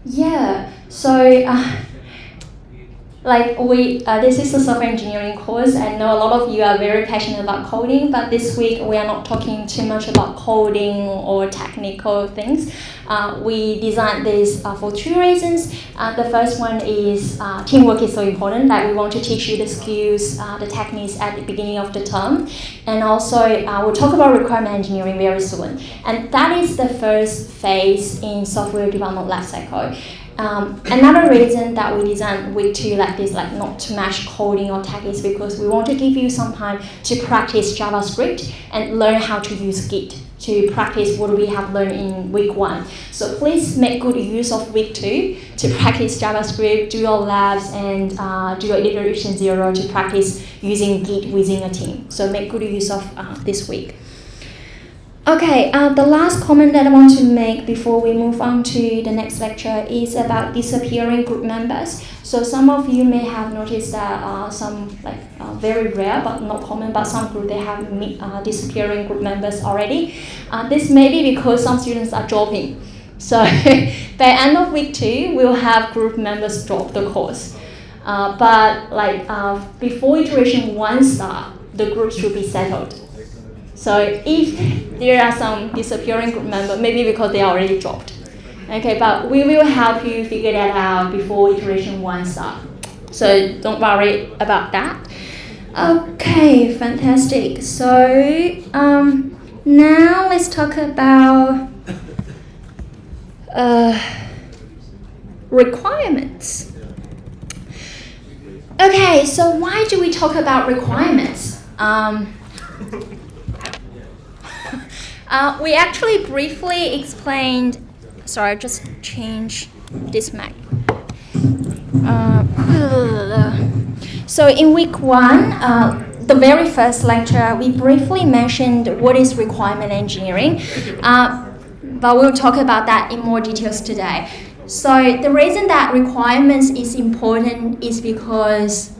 Yeah, so like this is a software engineering course. I know a lot of you are very passionate about coding, but this week we are not talking too much about coding or technical things. We designed this for two reasons. The first one is teamwork is so important, that we want to teach you the skills, the techniques at the beginning of the term. And also we'll talk about requirement engineering very soon. And that is the first phase in software development lifecycle. Another reason that we designed week 2 like this, like not too much coding or tech, is because we want to give you some time to practice JavaScript and learn how to use Git, to practice what we have learned in week 1. So please make good use of week 2 to practice JavaScript, do your labs, and do your iteration 0 to practice using Git within a team. So make good use of this week. Okay, the last comment that I want to make before we move on to the next lecture is about disappearing group members. So some of you may have noticed that some very rare but not common, but some group they have disappearing group members already. This may be because some students are dropping. So by end of week 2, we'll have group members drop the course. But before iteration 1 start, the groups should be settled. So if there are some disappearing group members, maybe because they already dropped. Okay, but we will help you figure that out before iteration 1 start. So don't worry about that. Okay, fantastic. So now let's talk about requirements. Okay, so why do we talk about requirements? We actually briefly explained, sorry, I just changed this Mac. So in week 1, the very first lecture, we briefly mentioned what is requirement engineering, but we'll talk about that in more details today. So the reason that requirements is important is because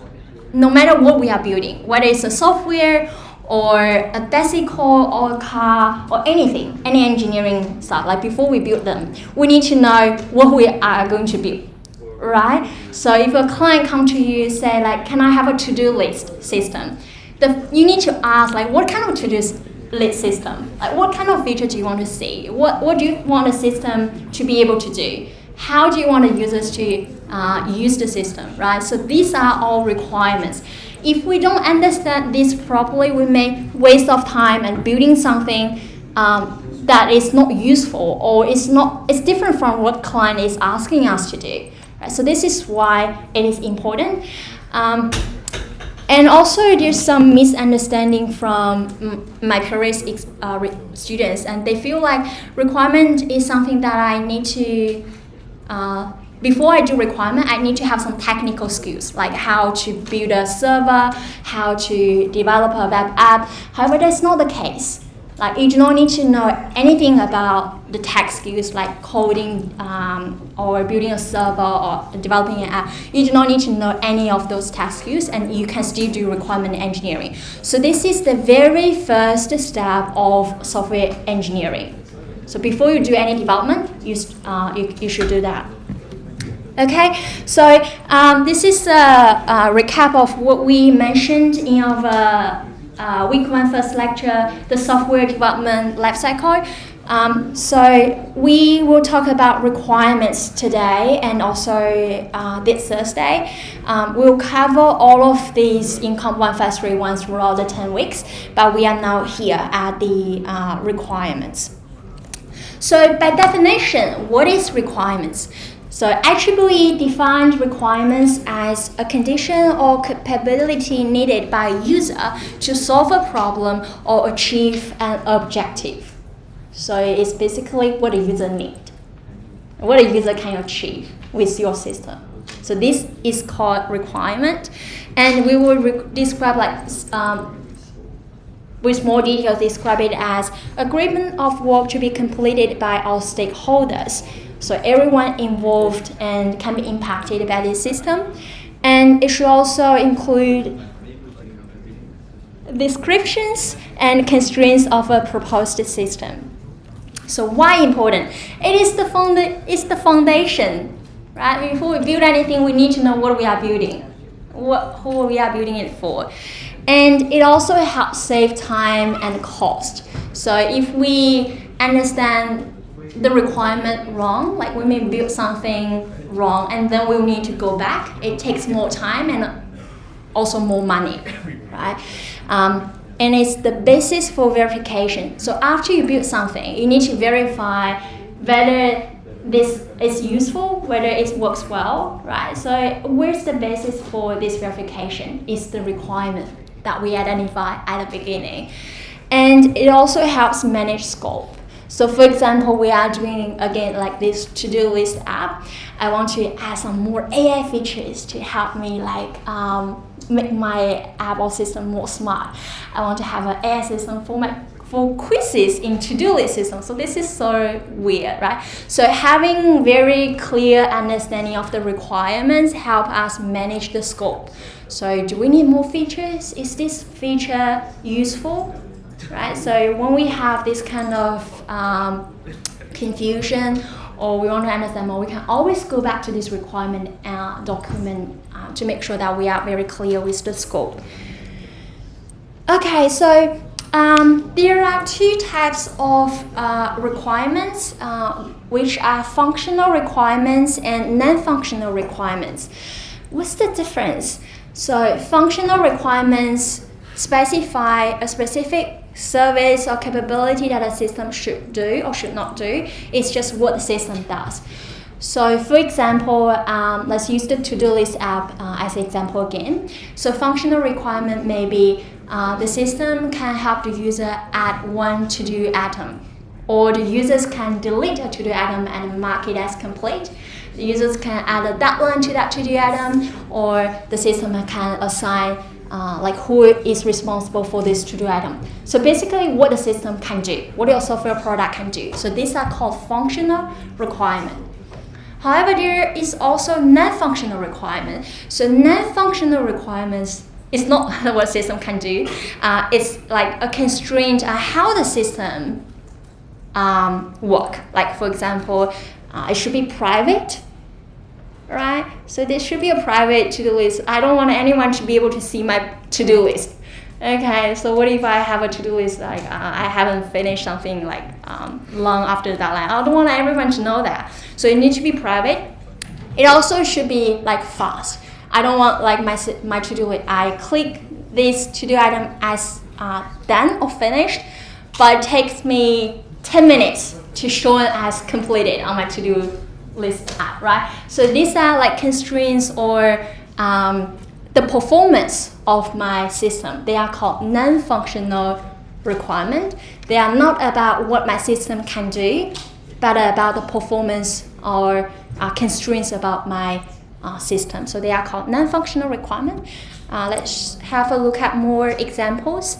no matter what we are building, whether it's a software or a bicycle or a car or anything, any engineering stuff, like before we build them, we need to know what we are going to build, right? So if a client comes to you say like, can I have a to-do list system? You need to ask like, what kind of to-do list system? Like what kind of feature do you want to see? What do you want the system to be able to do? How do you want the users to use the system, right? So these are all requirements. If we don't understand this properly, we may waste of time and building something that is not useful or it's different from what client is asking us to do. Right? So this is why it is important. And also there's some misunderstanding from my previous students, and they feel like requirement is something that I need to before I do requirement, I need to have some technical skills, like how to build a server, how to develop a web app. However, that's not the case. Like you do not need to know anything about the tech skills like coding or building a server or developing an app. You do not need to know any of those tech skills, and you can still do requirement engineering. So this is the very first step of software engineering. So before you do any development, you should do that. Okay, so this is a recap of what we mentioned in our week 1 first lecture, the software development life cycle. So we will talk about requirements today and also this Thursday. We'll cover all of these in COMP1531 throughout the 10 weeks, but we are now here at the requirements. So by definition, what is requirements? So IEEE defined requirements as a condition or capability needed by a user to solve a problem or achieve an objective. So it's basically what a user needs, what a user can achieve with your system. So this is called requirement, and we will describe with more details, describe it as agreement of work to be completed by all stakeholders. So everyone involved and can be impacted by this system. And it should also include descriptions and constraints of a proposed system. So why important? It is the foundation, right? Before we build anything, we need to know what we are building, who we are building it for. And it also helps save time and cost. So if we understand the requirement wrong, like we may build something wrong and then we'll need to go back, it takes more time and also more money, right? And it's the basis for verification. So after you build something, you need to verify whether this is useful, whether it works well, right? So where's the basis for this verification? It's the requirement that we identify at the beginning. And it also helps manage scope. So for example, we are doing, again, like this to-do list app. I want to add some more AI features to help me make my app or system more smart. I want to have an AI system for for quizzes in to-do list system. So this is so weird, right? So having very clear understanding of the requirements help us manage the scope. So do we need more features? Is this feature useful? Right? So when we have this kind of confusion, or we want to understand more, we can always go back to this requirement document to make sure that we are very clear with the scope. Okay, so there are two types of requirements, which are functional requirements and non-functional requirements. What's the difference? So functional requirements specify a specific service or capability that a system should do or should not do. It's just what the system does. So for example, let's use the to-do list app as an example again. So functional requirement may be the system can help the user add one to-do item, or the users can delete a to-do item and mark it as complete. The users can add a deadline to that to-do item, or the system can assign like who is responsible for this to-do item. So basically what the system can do, what your software product can do. So these are called functional requirement. However, there is also non-functional requirement. So non-functional requirements is not what a system can do. It's like a constraint on how the system work. Like for example, it should be private, right? So there should be a private to-do list. I don't want anyone to be able to see my to-do list. Okay, so what if I have a to-do list like I haven't finished something like long after the deadline? I don't want everyone to know that. So it needs to be private. It also should be like fast. I don't want like my to-do list. I click this to-do item as done or finished, but it takes me 10 minutes to show it as completed on my to-do list app, right? So these are like constraints or the performance of my system. They are called non-functional requirement. They are not about what my system can do, but about the performance or constraints about my system. So they are called non-functional requirement. Let's have a look at more examples.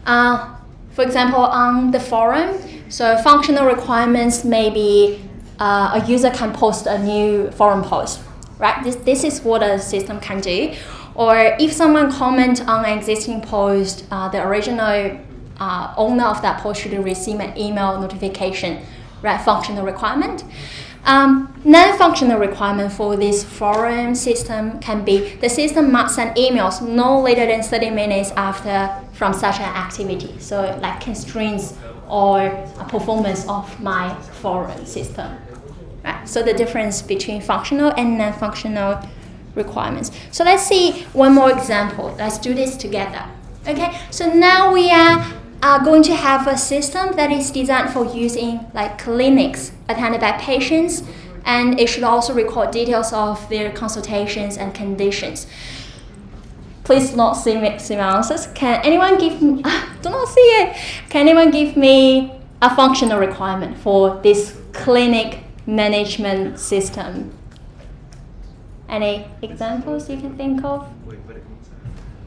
For example, on the forum, so functional requirements may be a user can post a new forum post, right? This is what a system can do. Or if someone comments on an existing post, the original owner of that post should receive an email notification, right? Functional requirement. Non-functional requirement for this forum system can be the system must send emails no later than 30 minutes after from such an activity. So like constraints or performance of my forum system. Right? So the difference between functional and non-functional requirements. So let's see one more example. Let's do this together. Okay, so now we are going to have a system that is designed for use in like clinics attended by patients, and it should also record details of their consultations and conditions. Please not see my answers. Can anyone give me, do not see it. Can anyone give me a functional requirement for this clinic management system? Any examples you can think of?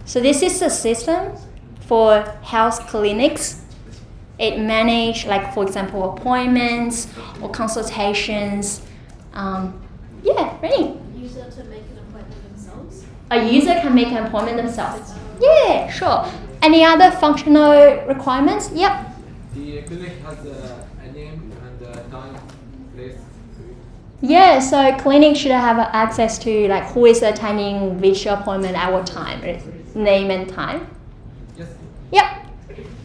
So this is a system for health clinics. It manages, like for example, appointments or consultations. Yeah, ready? User to make an appointment themselves. A user can make an appointment themselves. Yeah, sure. Any other functional requirements? Yep. The clinic has a name and a time, place. Yeah, so clinic should have access to like who is attending which appointment at what time, name and time. Yes. Yep.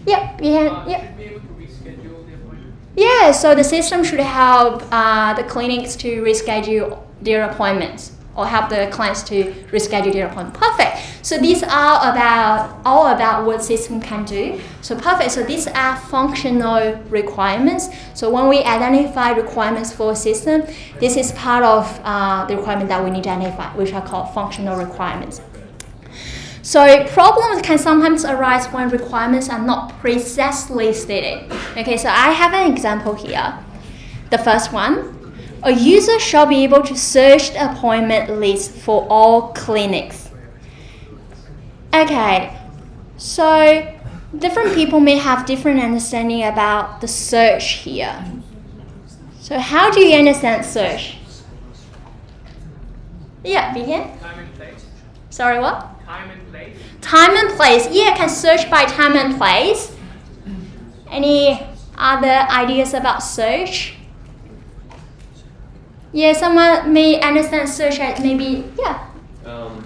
Yep. You can. Yep. Should be able to reschedule the appointment. Yeah, so the system should help the clinics to reschedule their appointments or help the clients to reschedule their appointment. Perfect. So these are all about what system can do. So perfect. So these are functional requirements. So when we identify requirements for a system, this is part of the requirement that we need to identify, which are called functional requirements. So problems can sometimes arise when requirements are not precisely stated. Okay, so I have an example here. The first one, a user shall be able to search the appointment list for all clinics. Okay, so different people may have different understanding about the search here. So how do you understand search? Yeah, begin. Time and place. Sorry, what? Time and place. Time and place. Yeah, can search by time and place. Any other ideas about search? Yeah, someone may understand search as maybe, yeah.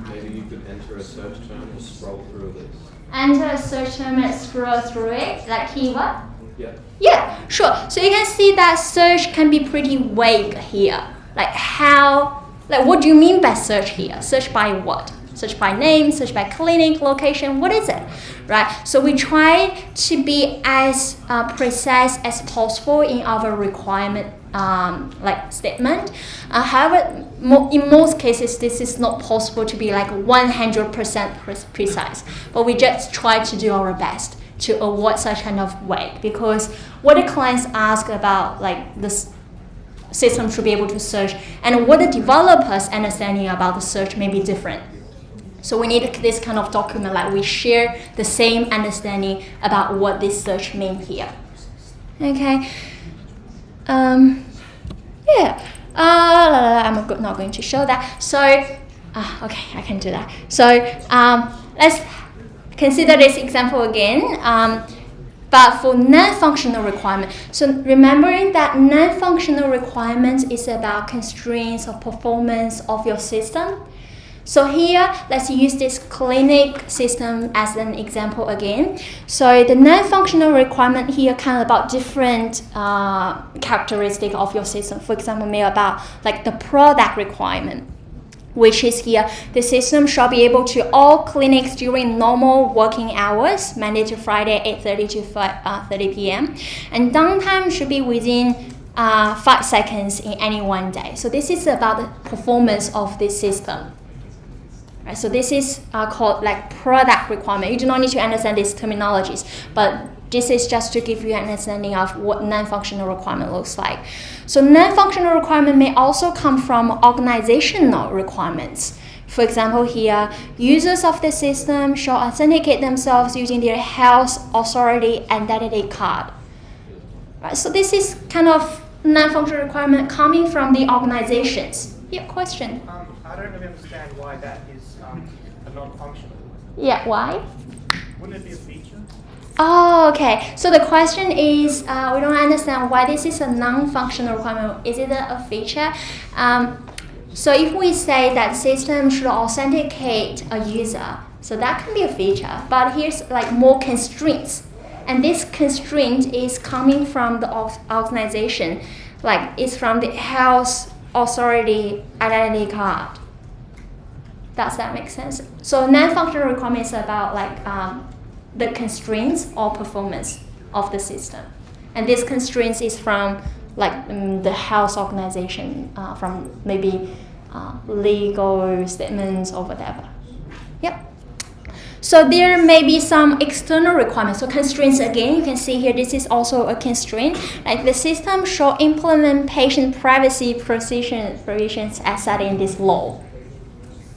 Maybe you could enter a search term and scroll through this. Enter a search term and scroll through it, like keyword? Yeah. Yeah, sure. So you can see that search can be pretty vague here. What do you mean by search here? Search by what? Search by name, search by clinic, location, what is it? Right? So we try to be as precise as possible in our requirement statement. However, in most cases, this is not possible to be 100% precise. But we just try to do our best to avoid such kind of vague, because what the clients ask about this system should be able to search, and what the developers understanding about the search may be different. So we need this kind of document, we share the same understanding about what this search means here. Okay. Yeah. I'm not going to show that. So, okay, I can do that. So let's consider this example again. But for non-functional requirement, so remembering that non-functional requirements is about constraints of performance of your system. So here, let's use this clinic system as an example again. So the non-functional requirement here kind of about different characteristic of your system. For example, maybe about the product requirement, which is here, the system shall be able to all clinics during normal working hours, Monday to Friday, 8:30 to 5:30 p.m. And downtime should be within 5 seconds in any one day. So this is about the performance of this system. Right, so this is called product requirement. You do not need to understand these terminologies, but this is just to give you an understanding of what non-functional requirement looks like. So non-functional requirement may also come from organizational requirements. For example, here, users of the system shall authenticate themselves using their health authority identity card. Right, so this is kind of non-functional requirement coming from the organizations. Yeah, question? I don't really understand why that is a non-functional. Yeah, why? Wouldn't it be a feature? Oh, okay. So the question is, we don't understand why this is a non-functional requirement. Is it a feature? So if we say that system should authenticate a user, so that can be a feature. But here's more constraints, and this constraint is coming from the organization, it's from the health authority identity card. Does that make sense? So non-functional requirement is about the constraints or performance of the system, and this constraints is from the health organization, from maybe legal statements or whatever. Yep. So there may be some external requirements. So constraints again, you can see here, this is also a constraint. The system shall implement patient privacy provisions as set in this law.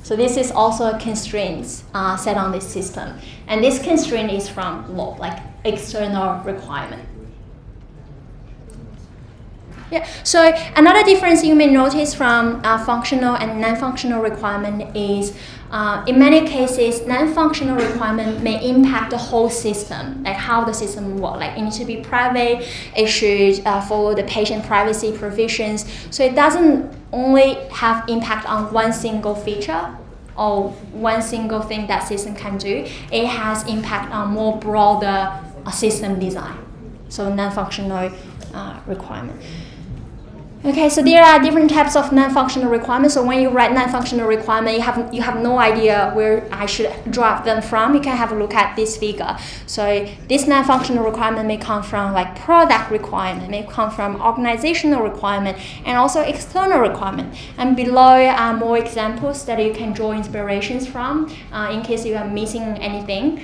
So this is also a constraint set on this system. And this constraint is from law, external requirement. Yeah. So another difference you may notice from functional and non-functional requirement is in many cases, non-functional requirement may impact the whole system, how the system works. It needs to be private, it should follow the patient privacy provisions. So it doesn't only have impact on one single feature or one single thing that system can do. It has impact on more broader system design. So non-functional requirement. Okay, so there are different types of non-functional requirements. So when you write non-functional requirement, you have no idea where I should draw them from. You can have a look at this figure. So this non-functional requirement may come from product requirement, may come from organizational requirement, and also external requirement. And below are more examples that you can draw inspirations from in case you are missing anything.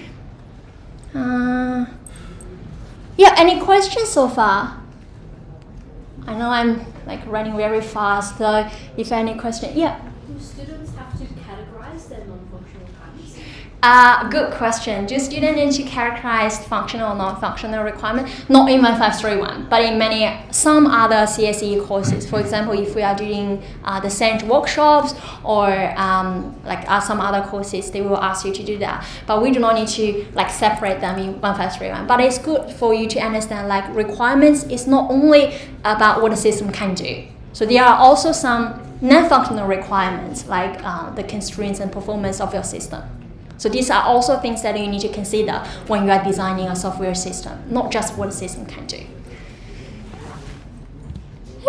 Yeah, any questions so far? I know I'm running very fast, so if any question, yeah. Do students have to categorize the non-functional parts? Good question. Do students need to characterize functional or non-functional requirement? Not in 1531, but in some other CSE courses. For example, if we are doing the SENG workshops or some other courses, they will ask you to do that. But we do not need to separate them in 1531. But it's good for you to understand requirements is not only about what the system can do. So there are also some non-functional requirements like the constraints and performance of your system. So these are also things that you need to consider when you are designing a software system, not just what the system can do.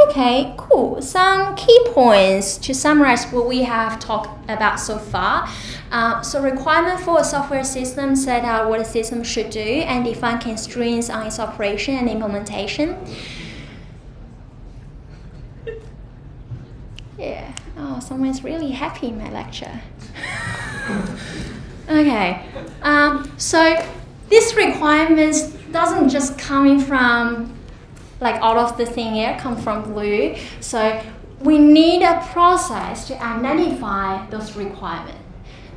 Okay, cool. Some key points to summarize what we have talked about so far. So requirement for a software system set out what a system should do and define constraints on its operation and implementation. Yeah. Oh, someone's really happy in my lecture. Okay. So this requirements doesn't just come from out of the thin air, come from blue. So we need a process to identify those requirements.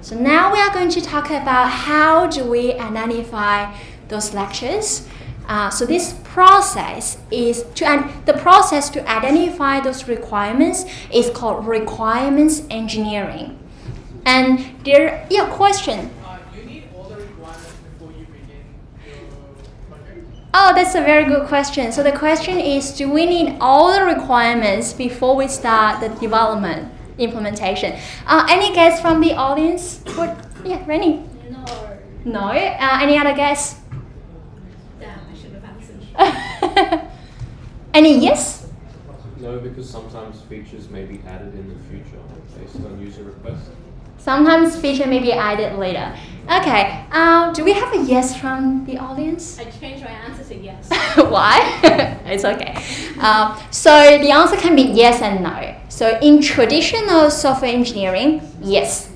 So now we are going to talk about how do we identify those lectures. So this process the process to identify those requirements is called requirements engineering. And question. You need all the requirements before you begin your project? Oh, that's a very good question. So the question is, do we need all the requirements before we start the development implementation? Any guess from the audience? Yeah, Rennie? No. No? Any other guess? Damn, I should have answered. Any yes? No, because sometimes features may be added in the future based on user requests. Sometimes feature may be added later. Okay, do we have a yes from the audience? I changed my answer to yes. Why? It's okay. So the answer can be yes and no. So in traditional software engineering, yes.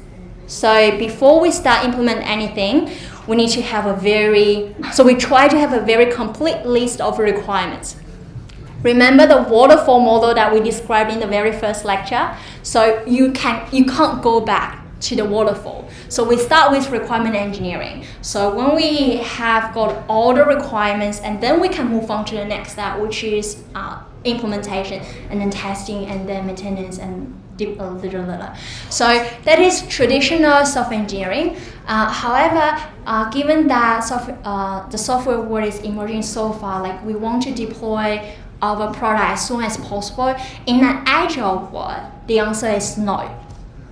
So before we start implement anything, we need to have we try to have a very complete list of requirements. Remember the waterfall model that we described in the very first lecture? So you can't go back to the waterfall. So we start with requirement engineering. So when we have got all the requirements, and then we can move on to the next step, which is implementation, and then testing, and then maintenance, and so that is traditional software engineering. However, given that the software world is emerging so far, we want to deploy our product as soon as possible. In an agile world, the answer is no.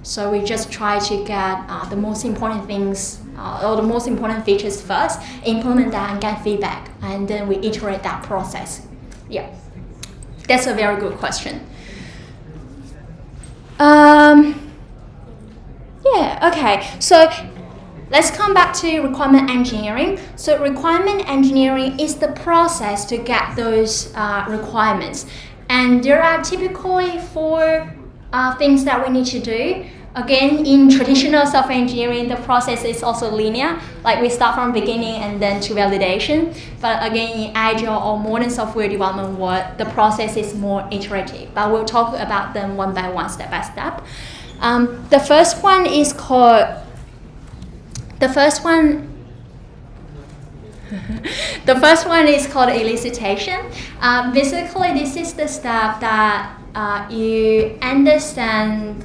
So we just try to get the most important things or the most important features first, implement that and get feedback, and then we iterate that process. Yeah, that's a very good question. Okay, so let's come back to requirement engineering. So requirement engineering is the process to get those requirements. And there are typically 4 things that we need to do. Again, in traditional software engineering, the process is also linear. We start from beginning and then to validation. But again, in agile or modern software development world, the process is more iterative. But we'll talk about them one by one, step by step. The first one is called elicitation. Basically, this is the step that you understand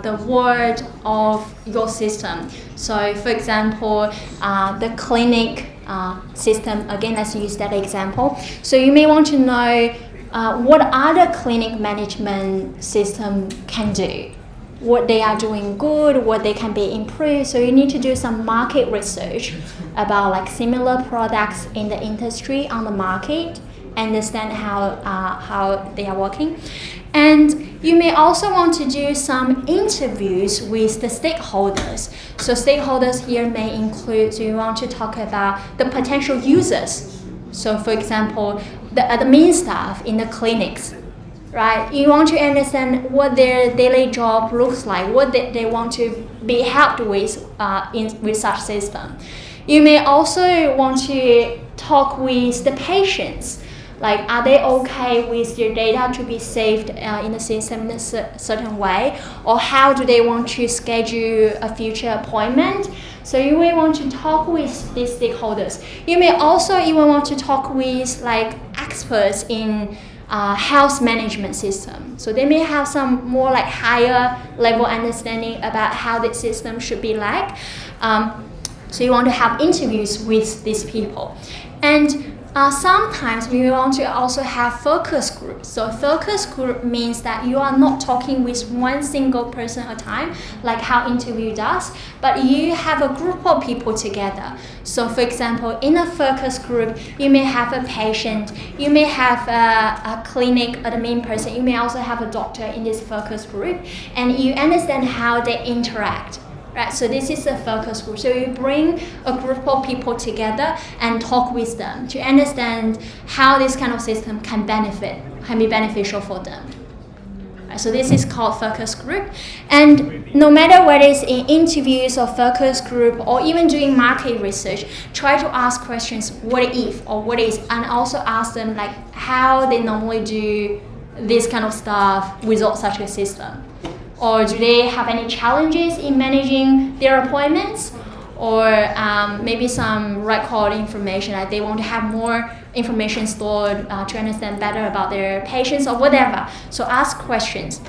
the word of your system. So, for example, the clinic system. Again, let's use that example. So you may want to know what other clinic management system can do, what they are doing good, what they can be improved. So you need to do some market research about similar products in the industry on the market, understand how they are working. And you may also want to do some interviews with the stakeholders. So stakeholders here may include, so you want to talk about the potential users. So for example, the admin staff in the clinics, right? You want to understand what their daily job looks like, what they want to be helped with with such system. You may also want to talk with the patients. Like, are they okay with their data to be saved in the system in a certain way? Or how do they want to schedule a future appointment? So you may want to talk with these stakeholders. You may also even want to talk with like experts in health management system. So they may have some more like higher level understanding about how the system should be like. So you want to have interviews with these people. And sometimes we want to also have focus groups. So focus group means that you are not talking with one single person at a time, like how interview does, but you have a group of people together. So for example, in a focus group, you may have a patient, you may have a clinic admin person, you may also have a doctor in this focus group, and you understand how they interact. Right, so this is a focus group. So you bring a group of people together and talk with them to understand how this kind of system can be beneficial for them. Right, so this is called focus group. And no matter whether it's in interviews or focus group or even doing market research, try to ask questions, what if or what is, and also ask them like how they normally do this kind of stuff without such a system. Or do they have any challenges in managing their appointments? Or maybe some record information, like they want to have more information stored to understand better about their patients or whatever. So ask questions.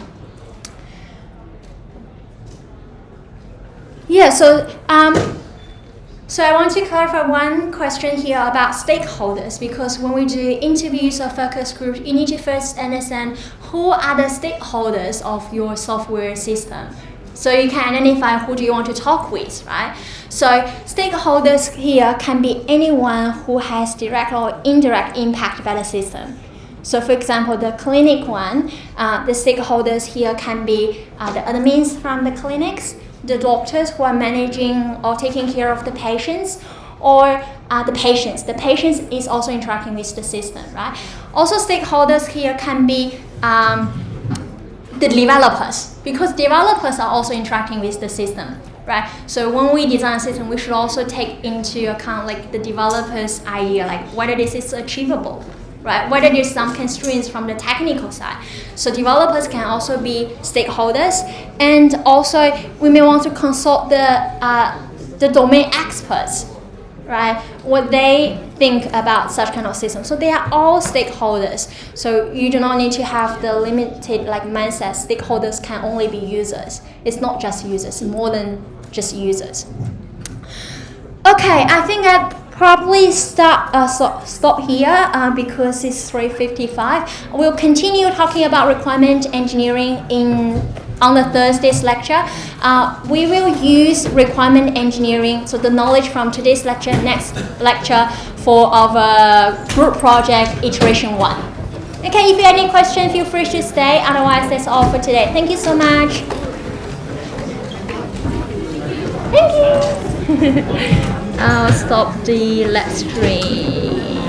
Yeah, so I want to clarify one question here about stakeholders, because when we do interviews or focus groups, you need to first understand who are the stakeholders of your software system. So you can identify who do you want to talk with, right? So stakeholders here can be anyone who has direct or indirect impact by the system. So for example, the clinic one, the stakeholders here can be the admins from the clinics, the doctors who are managing or taking care of the patients, or the patients. The patients is also interacting with the system, right? Also, stakeholders here can be the developers, because developers are also interacting with the system, right? So when we design a system, we should also take into account like the developer's idea, like whether this is achievable, right? Whether there's some constraints from the technical side. So developers can also be stakeholders, and also we may want to consult the domain experts, right? What they think about such kind of system. So they are all stakeholders. So you do not need to have the limited like mindset. Stakeholders can only be users. It's not just users, more than just users. Okay, I think I probably stop here because it's 3:55. We'll continue talking about requirement engineering on the Thursday's lecture. We will use requirement engineering, so the knowledge from today's lecture, next lecture for our group project iteration 1. Okay, if you have any questions, feel free to stay. Otherwise, that's all for today. Thank you so much. Thank you. I'll stop the live stream.